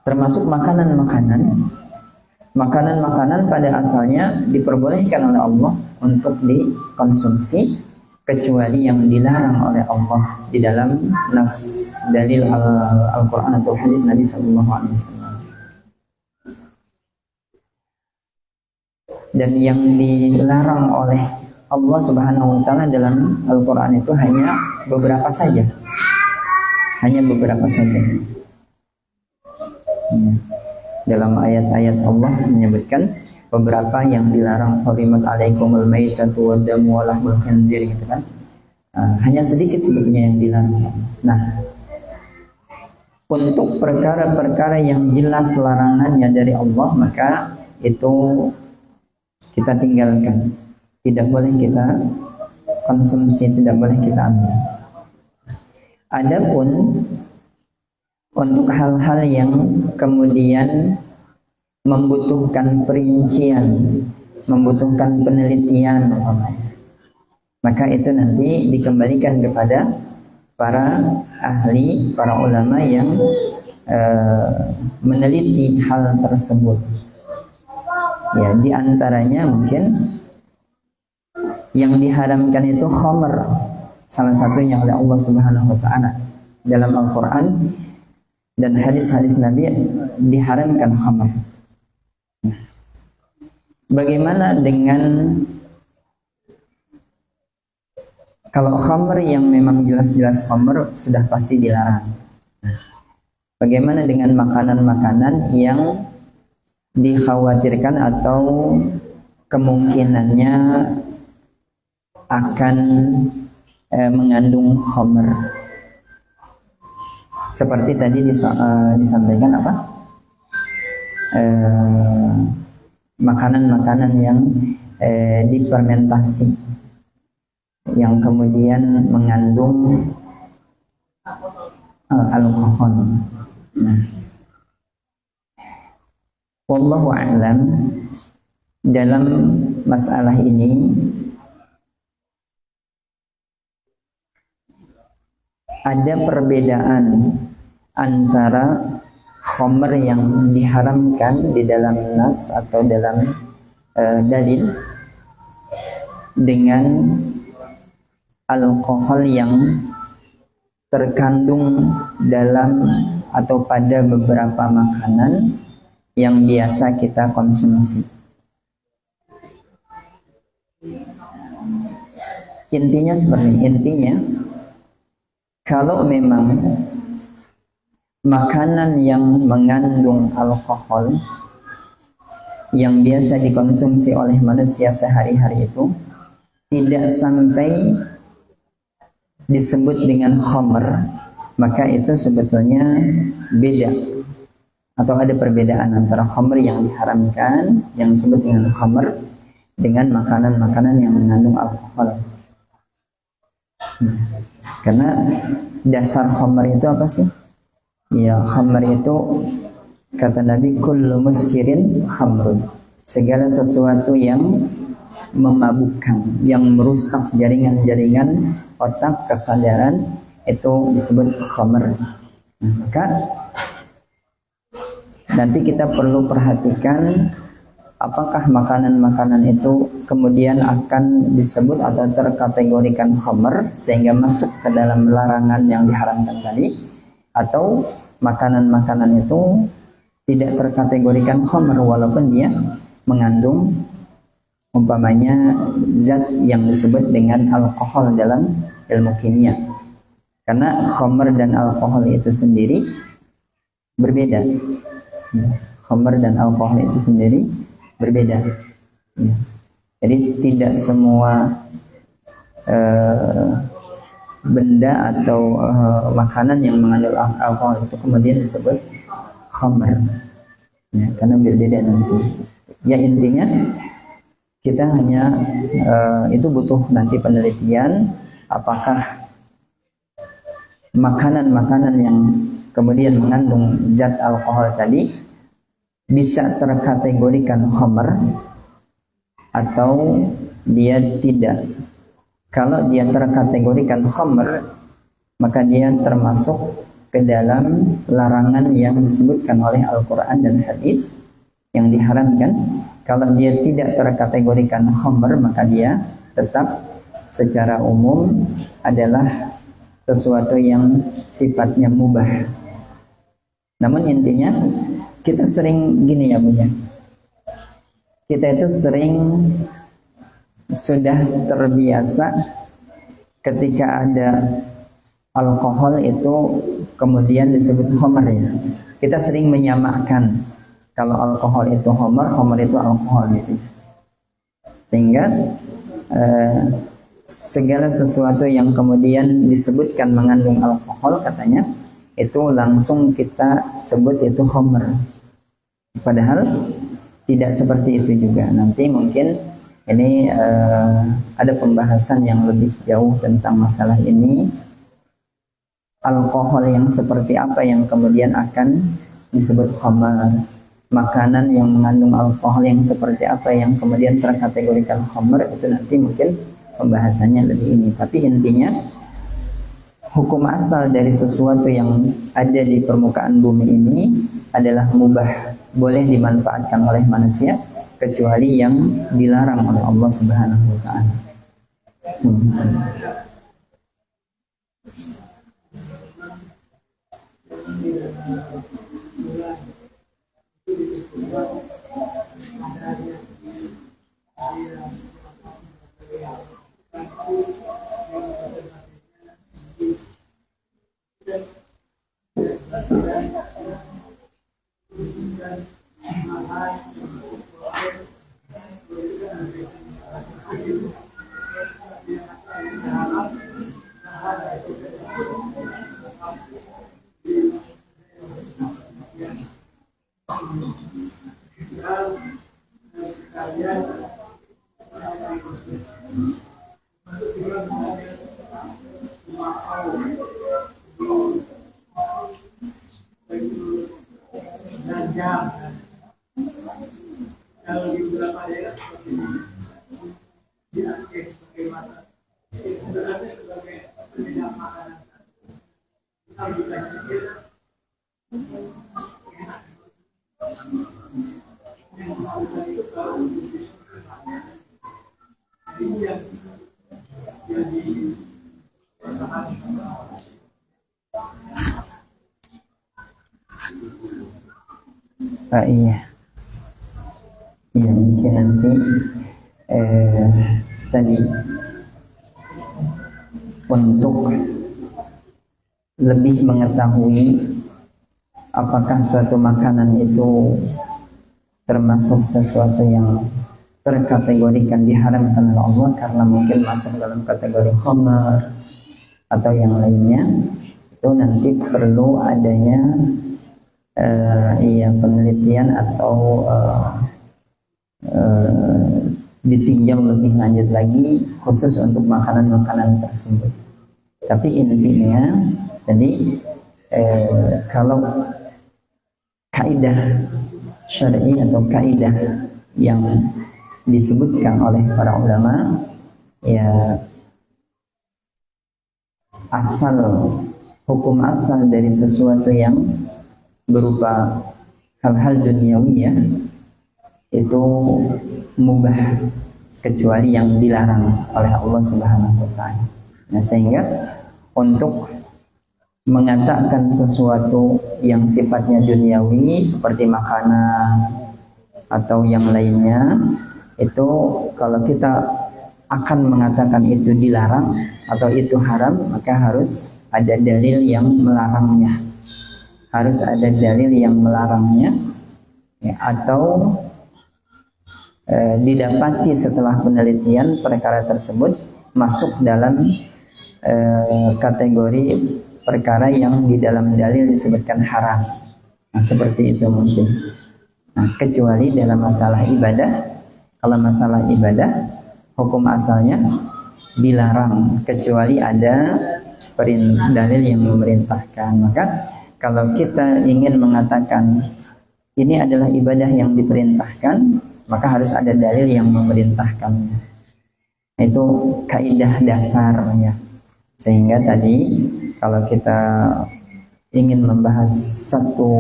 Termasuk makanan-makanan pada asalnya diperbolehkan oleh Allah untuk dikonsumsi, kecuali yang dilarang oleh Allah di dalam nas dalil Al-Quran atau hadis Nabi Sallallahu Alaihi Wasallam. Dan yang dilarang oleh Allah Subhanahu wa ta'ala dalam Al-Quran itu hanya beberapa saja. Dalam ayat-ayat Allah menyebutkan beberapa yang dilarang, hurimat alaikumul maitatu waddamu wa lahmul khinzir, gitu kan. Hanya sedikit sebetulnya yang dilarang. Nah, untuk perkara-perkara yang jelas larangannya dari Allah, maka itu kita tinggalkan. Tidak boleh kita konsumsi, tidak boleh kita ambil. Adapun untuk hal-hal yang kemudian membutuhkan perincian, membutuhkan penelitian, maka itu nanti dikembalikan kepada para ahli, para ulama yang meneliti hal tersebut. Ya, di antaranya mungkin yang diharamkan itu khamr, salah satunya oleh Allah Subhanahu wa ta'ala dalam Al-Quran dan hadis-hadis Nabi diharamkan khamr. Bagaimana dengan kalau khamr yang memang jelas-jelas khamr sudah pasti dilarang? Bagaimana dengan makanan-makanan yang dikhawatirkan atau kemungkinannya akan mengandung khamr? Seperti tadi disampaikan apa? Makanan-makanan yang difermentasi. yang kemudian mengandung alkohol. Nah, wallahu a'lam, dalam masalah ini ada perbedaan antara khamr yang diharamkan di dalam nas atau dalam dalil dengan alkohol yang terkandung dalam atau pada beberapa makanan yang biasa kita konsumsi. Intinya seperti ini. Intinya, kalau memang makanan yang mengandung alkohol yang biasa dikonsumsi oleh manusia sehari-hari itu tidak sampai disebut dengan khamr, maka itu sebetulnya beda atau ada perbedaan antara khamr yang diharamkan yang disebut dengan khamr dengan makanan-makanan yang mengandung alkohol. Karena dasar khamr itu apa sih? Ya, khamr itu kata Nabi, kullu muskirin khamrun, segala sesuatu yang memabukkan, yang merusak jaringan-jaringan otak, kesadaran, itu disebut khamr. Maka nanti kita perlu perhatikan apakah makanan-makanan itu kemudian akan disebut atau terkategorikan khamr sehingga masuk ke dalam larangan yang diharamkan tadi, atau makanan-makanan itu tidak terkategorikan khamr walaupun dia mengandung umpamanya zat yang disebut dengan alkohol dalam ilmu kimia. Karena khamr dan alkohol itu sendiri berbeda. Khamr dan alkohol itu sendiri berbeda. Jadi tidak semua benda atau makanan yang mengandung alkohol itu kemudian disebut khamr. Ya, karena berbeda nanti. Ya, intinya kita hanya itu butuh nanti penelitian apakah makanan-makanan yang kemudian mengandung zat alkohol tadi bisa terkategorikan khamr atau dia tidak. Kalau dia terkategorikan khamr, maka dia termasuk ke dalam larangan yang disebutkan oleh Al-Quran dan hadis yang diharamkan. Kalau dia tidak terkategorikan khamr, maka dia tetap secara umum adalah sesuatu yang sifatnya mubah. Namun intinya kita sering gini ya Bunya, kita itu sering sudah terbiasa ketika ada alkohol itu kemudian disebut khamr ya. Kita sering menyamakan kalau alkohol itu khamr, khamr itu alkohol gitu. Sehingga segala sesuatu yang kemudian disebutkan mengandung alkohol katanya itu langsung kita sebut itu khamr. Padahal tidak seperti itu juga. Nanti mungkin ini ada pembahasan yang lebih jauh tentang masalah ini. Alkohol yang seperti apa yang kemudian akan disebut khamr, makanan yang mengandung alkohol yang seperti apa yang kemudian terkategorikan khamr, itu nanti mungkin pembahasannya lebih ini. Tapi intinya hukum asal dari sesuatu yang ada di permukaan bumi ini adalah mubah, boleh dimanfaatkan oleh manusia kecuali yang dilarang oleh Allah Subhanahu wa taala. dan jam. Kalau di beberapa daerah seperti di Aceh bagaimana? Sebenarnya sebagai penyediaan makanan. Kita bisa pikir yang melakukan itu kalau ini yang jadi persoalan. Iya. Ya mungkin nanti tadi untuk lebih mengetahui apakah suatu makanan itu termasuk sesuatu yang terkategorikan diharamkan oleh Allah karena mungkin masuk dalam kategori khamar atau yang lainnya, itu nanti perlu adanya penelitian atau ditinjau lebih lanjut lagi khusus untuk makanan-makanan tersebut. Tapi intinya tadi kalau kaidah syar'i atau kaidah yang disebutkan oleh para ulama, ya hukum asal dari sesuatu yang berupa hal-hal duniawi itu mubah kecuali yang dilarang oleh Allah Subhanahu wa taala. Nah, sehingga untuk mengatakan sesuatu yang sifatnya duniawi seperti makanan atau yang lainnya, itu kalau kita akan mengatakan itu dilarang atau itu haram, maka harus ada dalil yang melarangnya. Harus ada dalil yang melarangnya, atau didapati setelah penelitian perkara tersebut masuk dalam kategori perkara yang di dalam dalil disebutkan haram. Nah, seperti itu mungkin. Nah, kecuali dalam masalah ibadah, kalau masalah ibadah hukum asalnya dilarang kecuali ada dalil yang memerintahkan. Maka kalau kita ingin mengatakan ini adalah ibadah yang diperintahkan, maka harus ada dalil yang memerintahkannya. Itu kaidah dasarnya. Sehingga tadi kalau kita ingin membahas satu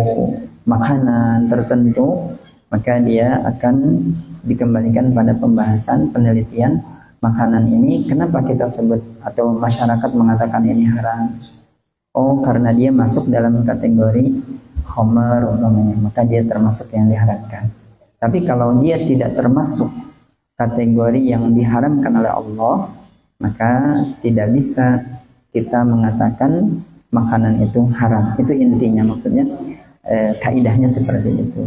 makanan tertentu, maka dia akan dikembalikan pada pembahasan penelitian makanan ini. Kenapa kita sebut atau masyarakat mengatakan ini haram? Oh, karena dia masuk dalam kategori khamar umpamanya, maka dia termasuk yang diharamkan. Tapi kalau dia tidak termasuk kategori yang diharamkan oleh Allah, maka tidak bisa kita mengatakan makanan itu haram. Itu intinya, maksudnya kaidahnya seperti itu.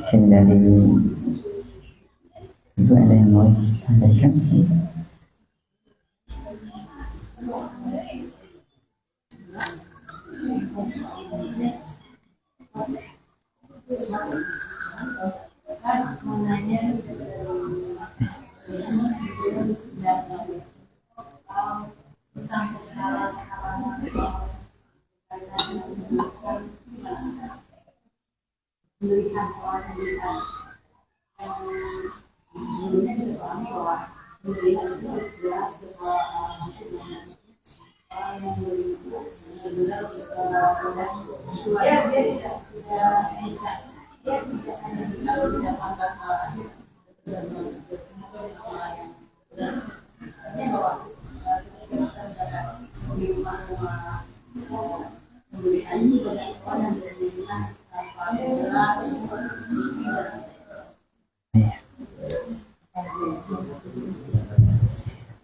Mungkin dari itu ada yang mau sampaikan?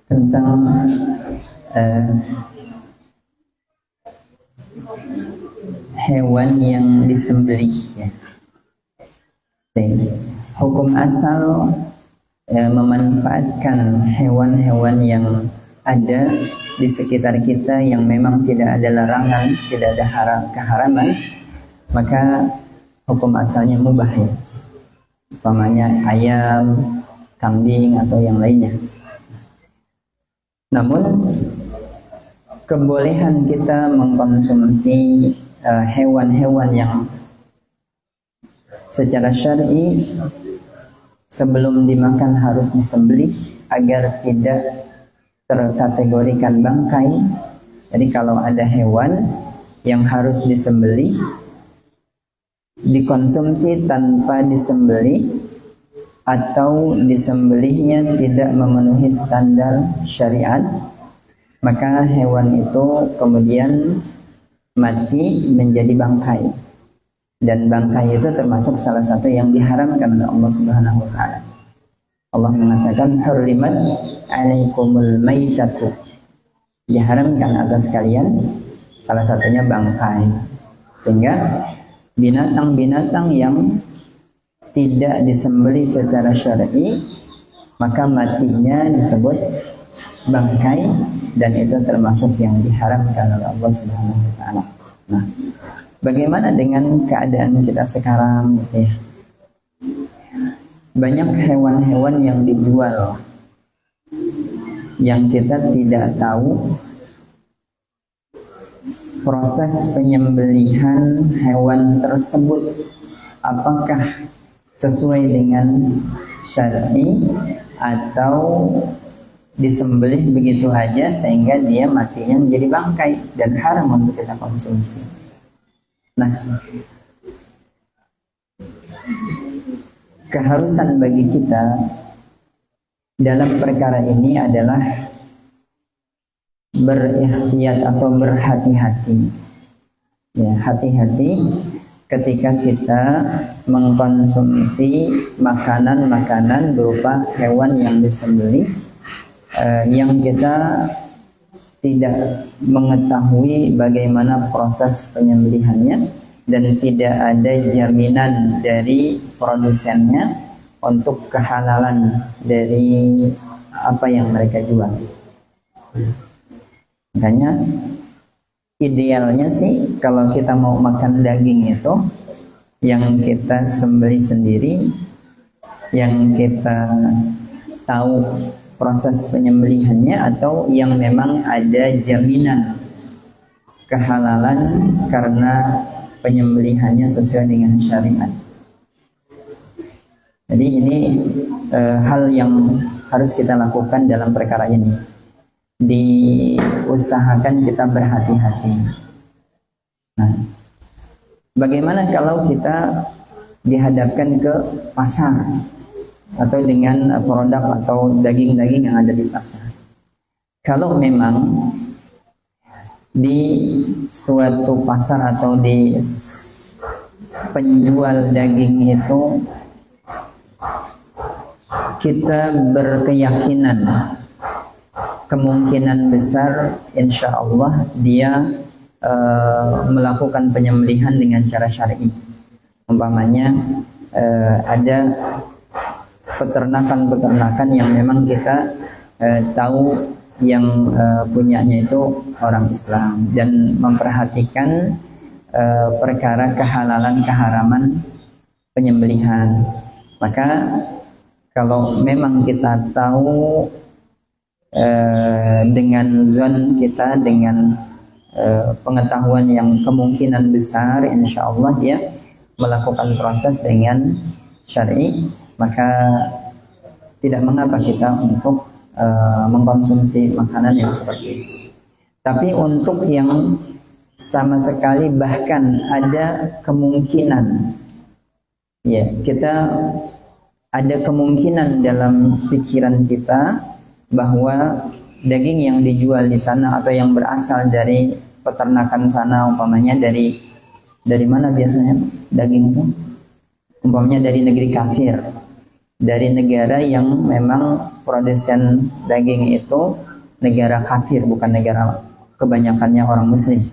Tentang hewan yang disembelih, ya. Hukum asal memanfaatkan hewan-hewan yang ada di sekitar kita yang memang tidak ada larangan, tidak ada keharaman, maka hukum asalnya mubah ya. Umpamanya ayam, kambing atau yang lainnya. Namun kebolehan kita mengkonsumsi hewan-hewan yang secara syar'i sebelum dimakan harus disembelih agar tidak terkategorikan bangkai. Jadi kalau ada hewan yang harus disembelih, dikonsumsi tanpa disembelih atau disembelihnya tidak memenuhi standar syariat, maka hewan itu kemudian mati menjadi bangkai. Dan bangkai itu termasuk salah satu yang diharamkan oleh Allah Subhanahu wa taala. Allah mengatakan hurrimat 'alaikumul maitatu. Diharamkan atas kalian salah satunya bangkai. Sehingga binatang-binatang yang tidak disembelih secara syar'i maka matinya disebut bangkai, dan itu termasuk yang diharamkan oleh Allah Subhanahu wa taala. Nah, bagaimana dengan keadaan kita sekarang gitu ya? Banyak hewan-hewan yang dijual yang kita tidak tahu proses penyembelihan hewan tersebut apakah sesuai dengan syar'i atau disembelih begitu aja sehingga dia matinya menjadi bangkai dan haram untuk kita konsumsi. Nah, keharusan bagi kita dalam perkara ini adalah berikhtiyat atau berhati-hati. Ya, hati-hati ketika kita mengkonsumsi makanan-makanan berupa hewan yang disembelih yang kita tidak mengetahui bagaimana proses penyembelihannya dan tidak ada jaminan dari produsennya untuk kehalalan dari apa yang mereka jual. Makanya idealnya sih kalau kita mau makan daging itu yang kita sembelih sendiri, yang kita tahu proses penyembelihannya, atau yang memang ada jaminan kehalalan karena penyembelihannya sesuai dengan syariat. Jadi ini hal yang harus kita lakukan dalam perkara ini. Diusahakan kita berhati-hati. Nah, bagaimana kalau kita dihadapkan ke pasar atau dengan produk atau daging-daging yang ada di pasar? Kalau memang di suatu pasar atau di penjual daging itu kita berkeyakinan kemungkinan besar insya Allah dia melakukan penyembelihan dengan cara syar'i. Umpamanya ada peternakan-peternakan yang memang kita tahu yang punyanya itu orang Islam dan memperhatikan perkara kehalalan keharaman penyembelihan. Maka kalau memang kita tahu dengan zon kita, dengan pengetahuan yang kemungkinan besar insya Allah dia melakukan proses dengan syar'i, maka tidak mengapa kita untuk mengkonsumsi makanan yang seperti itu. Tapi untuk yang sama sekali bahkan ada kemungkinan, ya kita ada kemungkinan dalam pikiran kita bahwa daging yang dijual di sana atau yang berasal dari peternakan sana, umpamanya dari mana biasanya daging itu? Umpamanya dari negeri kafir, dari negara yang memang produsen daging itu negara kafir, bukan negara kebanyakannya orang muslim,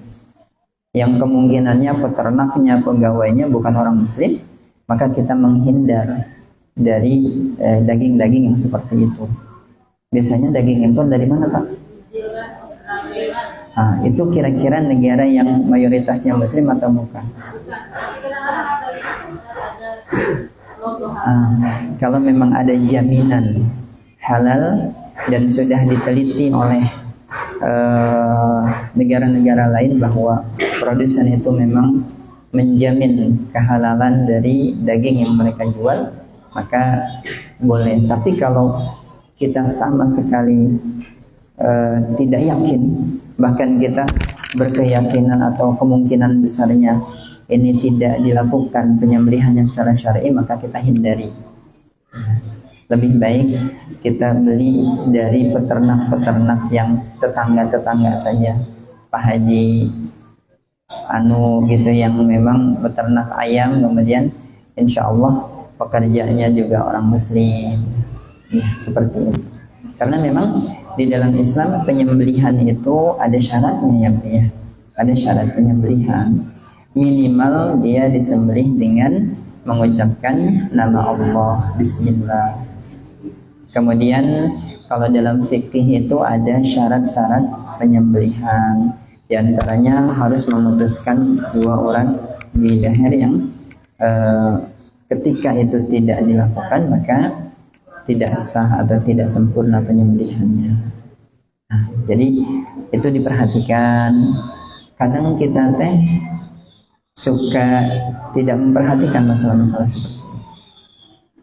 yang kemungkinannya peternaknya, pegawainya bukan orang muslim, maka kita menghindar dari daging-daging yang seperti itu. Biasanya daging impor dari mana, Pak? Itu kira-kira negara yang mayoritasnya muslim atau bukan? Kalau memang ada jaminan halal dan sudah diteliti oleh negara-negara lain bahwa produsen itu memang menjamin kehalalan dari daging yang mereka jual, maka boleh. Tapi kalau kita sama sekali tidak yakin, bahkan kita berkeyakinan atau kemungkinan besarnya ini tidak dilakukan penyembelihannya secara syar'i, maka kita hindari. Lebih baik kita beli dari peternak-peternak yang tetangga-tetangga saja, Pak Haji gitu, yang memang beternak ayam, kemudian insya Allah pekerjaannya juga orang muslim, ya seperti itu. Karena memang di dalam Islam penyembelihan itu ada syaratnya, ya. Ada syarat penyembelihan. Minimal dia disembelih dengan mengucapkan nama Allah, Bismillah. Kemudian kalau dalam fikih itu ada syarat-syarat penyembelihan. Di antaranya harus memutuskan dua orang di leher yang ketika itu tidak dilakukan maka tidak sah atau tidak sempurna penyembelihannya. Nah, jadi itu diperhatikan. Kadang kita suka tidak memperhatikan masalah-masalah seperti itu.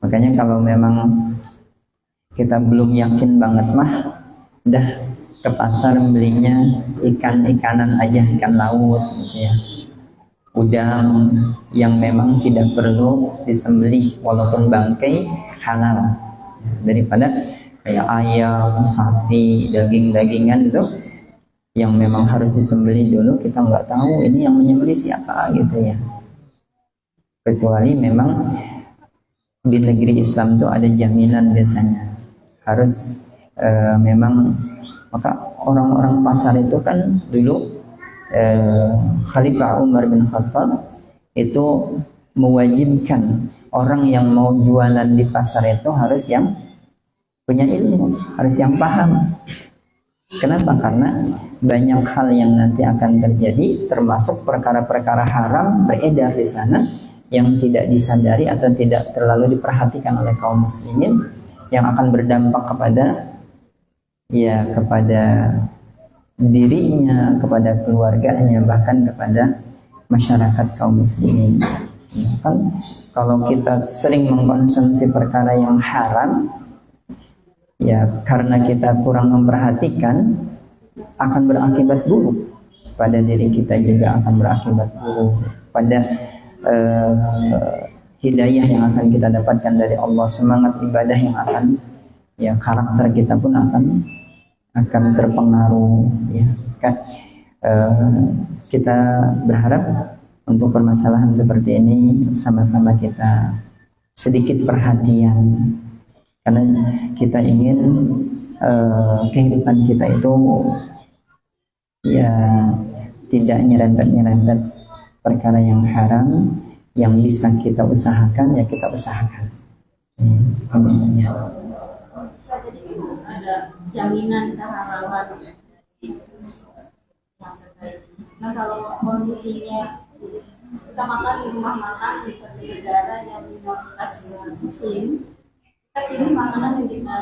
Makanya kalau memang kita belum yakin banget mah, dah ke pasar belinya ikan-ikanan aja, ikan laut gitu ya. Udang yang memang tidak perlu disembelih walaupun bangkai, halal. Daripada kayak ayam, sapi, daging-dagingan itu yang memang harus disembelih dulu, kita nggak tahu ini yang menyembelih siapa gitu ya. Kecuali memang di negeri Islam itu ada jaminan biasanya. Harus memang, maka orang-orang pasar itu kan dulu Khalifah Umar bin Khattab itu mewajibkan orang yang mau jualan di pasar itu harus yang punya ilmu, harus yang paham. Kenapa? Karena banyak hal yang nanti akan terjadi, termasuk perkara-perkara haram beredar di sana yang tidak disadari atau tidak terlalu diperhatikan oleh kaum muslimin, yang akan berdampak kepada dirinya, kepada keluarganya, bahkan kepada masyarakat kaum muslimin. Kan kalau kita sering mengkonsumsi perkara yang haram, ya karena kita kurang memperhatikan, akan berakibat buruk pada diri kita, juga akan berakibat buruk pada hidayah yang akan kita dapatkan dari Allah, semangat ibadah yang akan, ya karakter kita pun akan terpengaruh, ya kan. Kita berharap untuk permasalahan seperti ini sama-sama kita sedikit perhatian, karena kita ingin kehidupan kita itu ya tidak nyerempet-nyerempet perkara yang haram. Yang bisa kita usahakan, ya kita usahakan. Bisa jadi harus ada jaminan kehalalan. Nah kalau kondisinya kita makan di rumah makan di suatu negara yang minoritas muslim, kita pilih makanan yang kita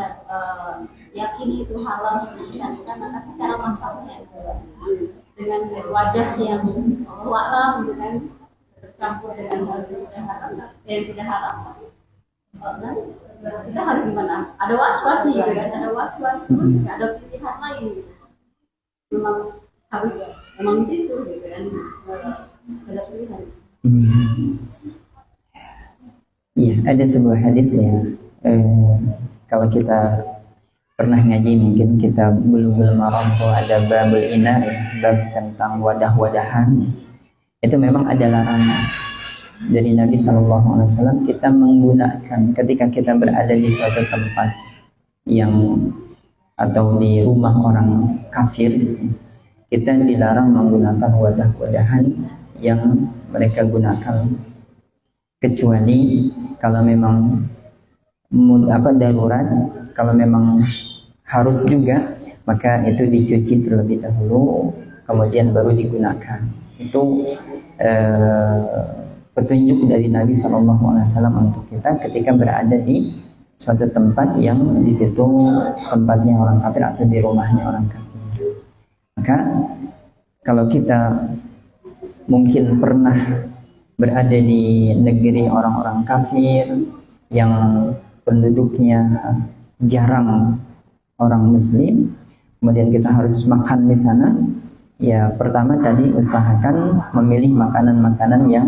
yakini itu halal, kita maka cara masaknya dengan wadah yang walam, dengan campur dengan yang tidak halal, kita harus gimana? Ada was-was nih, kan? Ada was-was, ada pilihan lain. Memang harus memang di situ, gitu kan? Ada pilihan. Iya, ada sebuah hadis ya. Kalau kita pernah ngaji, mungkin kita Bulughul Maram tuh ada babul ina, ya, bab tentang wadah-wadahan. Itu memang ada larangan dari Nabi SAW. Kita menggunakan ketika kita berada di suatu tempat yang atau di rumah orang kafir, kita dilarang menggunakan wadah-wadahan yang mereka gunakan, kecuali kalau memang darurat. Kalau memang harus juga, maka itu dicuci terlebih dahulu, kemudian baru digunakan. Itu petunjuk dari Nabi SAW untuk kita ketika berada di suatu tempat yang di situ tempatnya orang kafir atau di rumahnya orang kafir. Maka kalau kita mungkin pernah berada di negeri orang-orang kafir yang penduduknya jarang orang muslim, kemudian kita harus makan di sana, ya pertama tadi usahakan memilih makanan-makanan yang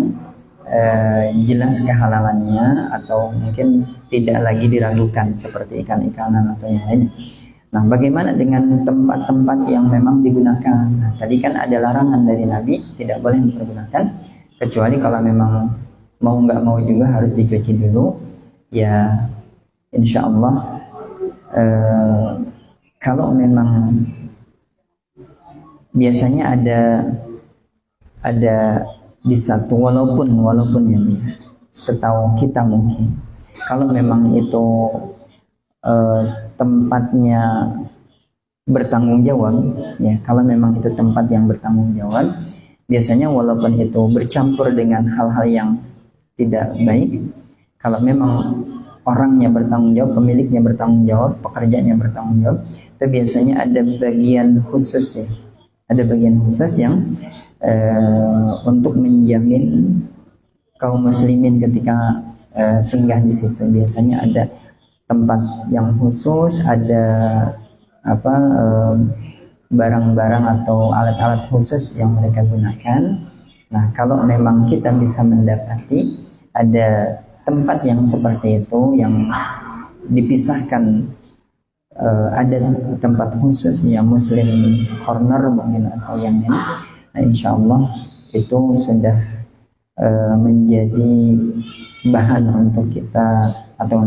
jelas kehalalannya atau mungkin tidak lagi diragukan seperti ikan-ikanan atau yang lainnya. Nah, bagaimana dengan tempat-tempat yang memang digunakan? Nah, tadi kan ada larangan dari Nabi tidak boleh dipergunakan kecuali kalau memang mau nggak mau juga harus dicuci dulu. Ya, insya Allah kalau memang biasanya ada di satu walaupun ya setahu kita mungkin kalau memang itu tempatnya bertanggung jawab, ya kalau memang itu tempat yang bertanggung jawab, biasanya walaupun itu bercampur dengan hal-hal yang tidak baik, kalau memang orangnya bertanggung jawab, pemiliknya bertanggung jawab, pekerjaannya bertanggung jawab, itu biasanya ada bagian khusus ya, ada bagian khusus yang untuk menjamin kaum muslimin ketika singgah di situ. Biasanya ada tempat yang khusus, ada barang-barang atau alat-alat khusus yang mereka gunakan. Nah, kalau memang kita bisa mendapati ada tempat yang seperti itu yang dipisahkan, ada tempat khusus yang Muslim corner mungkin atau yang ini, nah, insya Allah itu sudah menjadi bahan untuk kita atau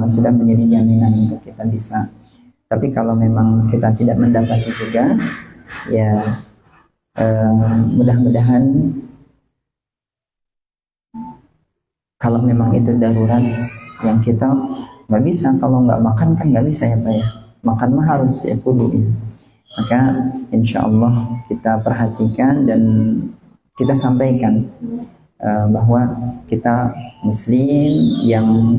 sudah menjadi jaminan untuk kita bisa. Tapi kalau memang kita tidak mendapati juga, ya mudah-mudahan kalau memang itu darurat yang kita nggak bisa, kalau nggak makan kan nggak bisa ya Pak ya, makan mah harus ya kudu ya. Maka insya Allah kita perhatikan dan kita sampaikan bahwa kita muslim yang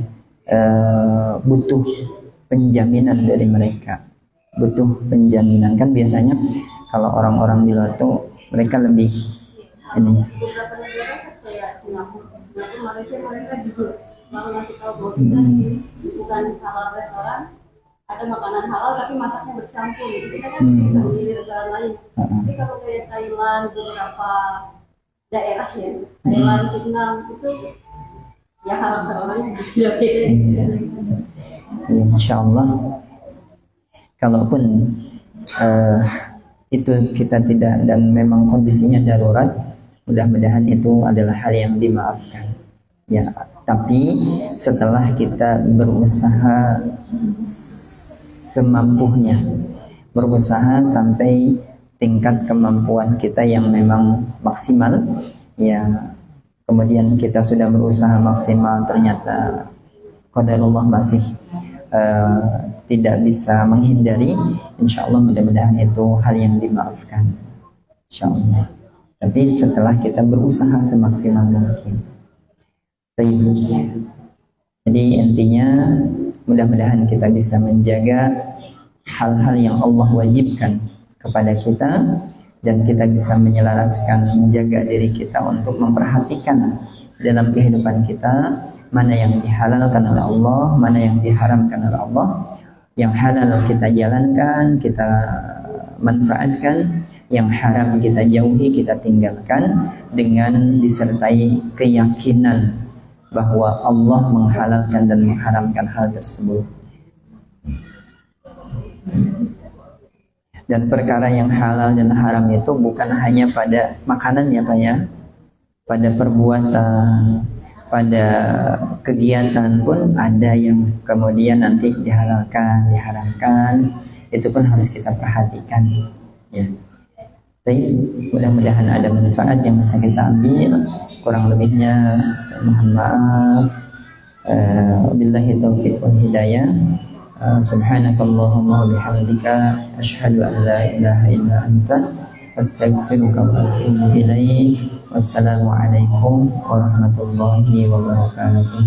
butuh penjaminan dari mereka, butuh penjaminan. Kan biasanya kalau orang-orang di luar tuh mereka lebih ini. Beberapa negara kayak Singapura, Malaysia, mereka jujur mau ngasih tahu bahwa kita bukan halal restoran, ada makanan halal tapi masaknya bercampur. Kita kan bisa memilih restoran lain. Tapi kalau kayak Thailand, beberapa daerah ya, Thailand, Vietnam itu ya halal orangnya beda-beda. Insya Allah, kalaupun itu kita tidak dan memang kondisinya darurat, mudah-mudahan itu adalah hal yang dimaafkan. Ya, tapi setelah kita berusaha semampunya, berusaha sampai tingkat kemampuan kita yang memang maksimal, ya kemudian kita sudah berusaha maksimal ternyata qadarullah masih tidak bisa menghindari, insya Allah mudah-mudahan itu hal yang dimaafkan, insya Allah. Tapi setelah kita berusaha semaksimal mungkin. Jadi intinya mudah-mudahan kita bisa menjaga hal-hal yang Allah wajibkan kepada kita, dan kita bisa menyelaraskan menjaga diri kita untuk memperhatikan dalam kehidupan kita mana yang dihalalkan oleh Allah, mana yang diharamkan oleh Allah. Yang halal kita jalankan, kita manfaatkan, yang haram kita jauhi, kita tinggalkan, dengan disertai keyakinan bahwa Allah menghalalkan dan mengharamkan hal tersebut. Dan perkara yang halal dan haram itu bukan hanya pada makanan ya Pak ya, pada perbuatan, pada kegiatan pun ada yang kemudian nanti dihalalkan, diharamkan, itu pun harus kita perhatikan ya. Tapi mudah-mudahan ada manfaat yang bisa kita ambil. Kurang lebihnya saya mohon maaf. Billahi taufiq wal hidayah. Subhanakallahumma wa bihamdika asyhadu an la ilaha illa anta astaghfiruka wa atubu ilaik. Wassalamualaikum warahmatullahi wabarakatuh.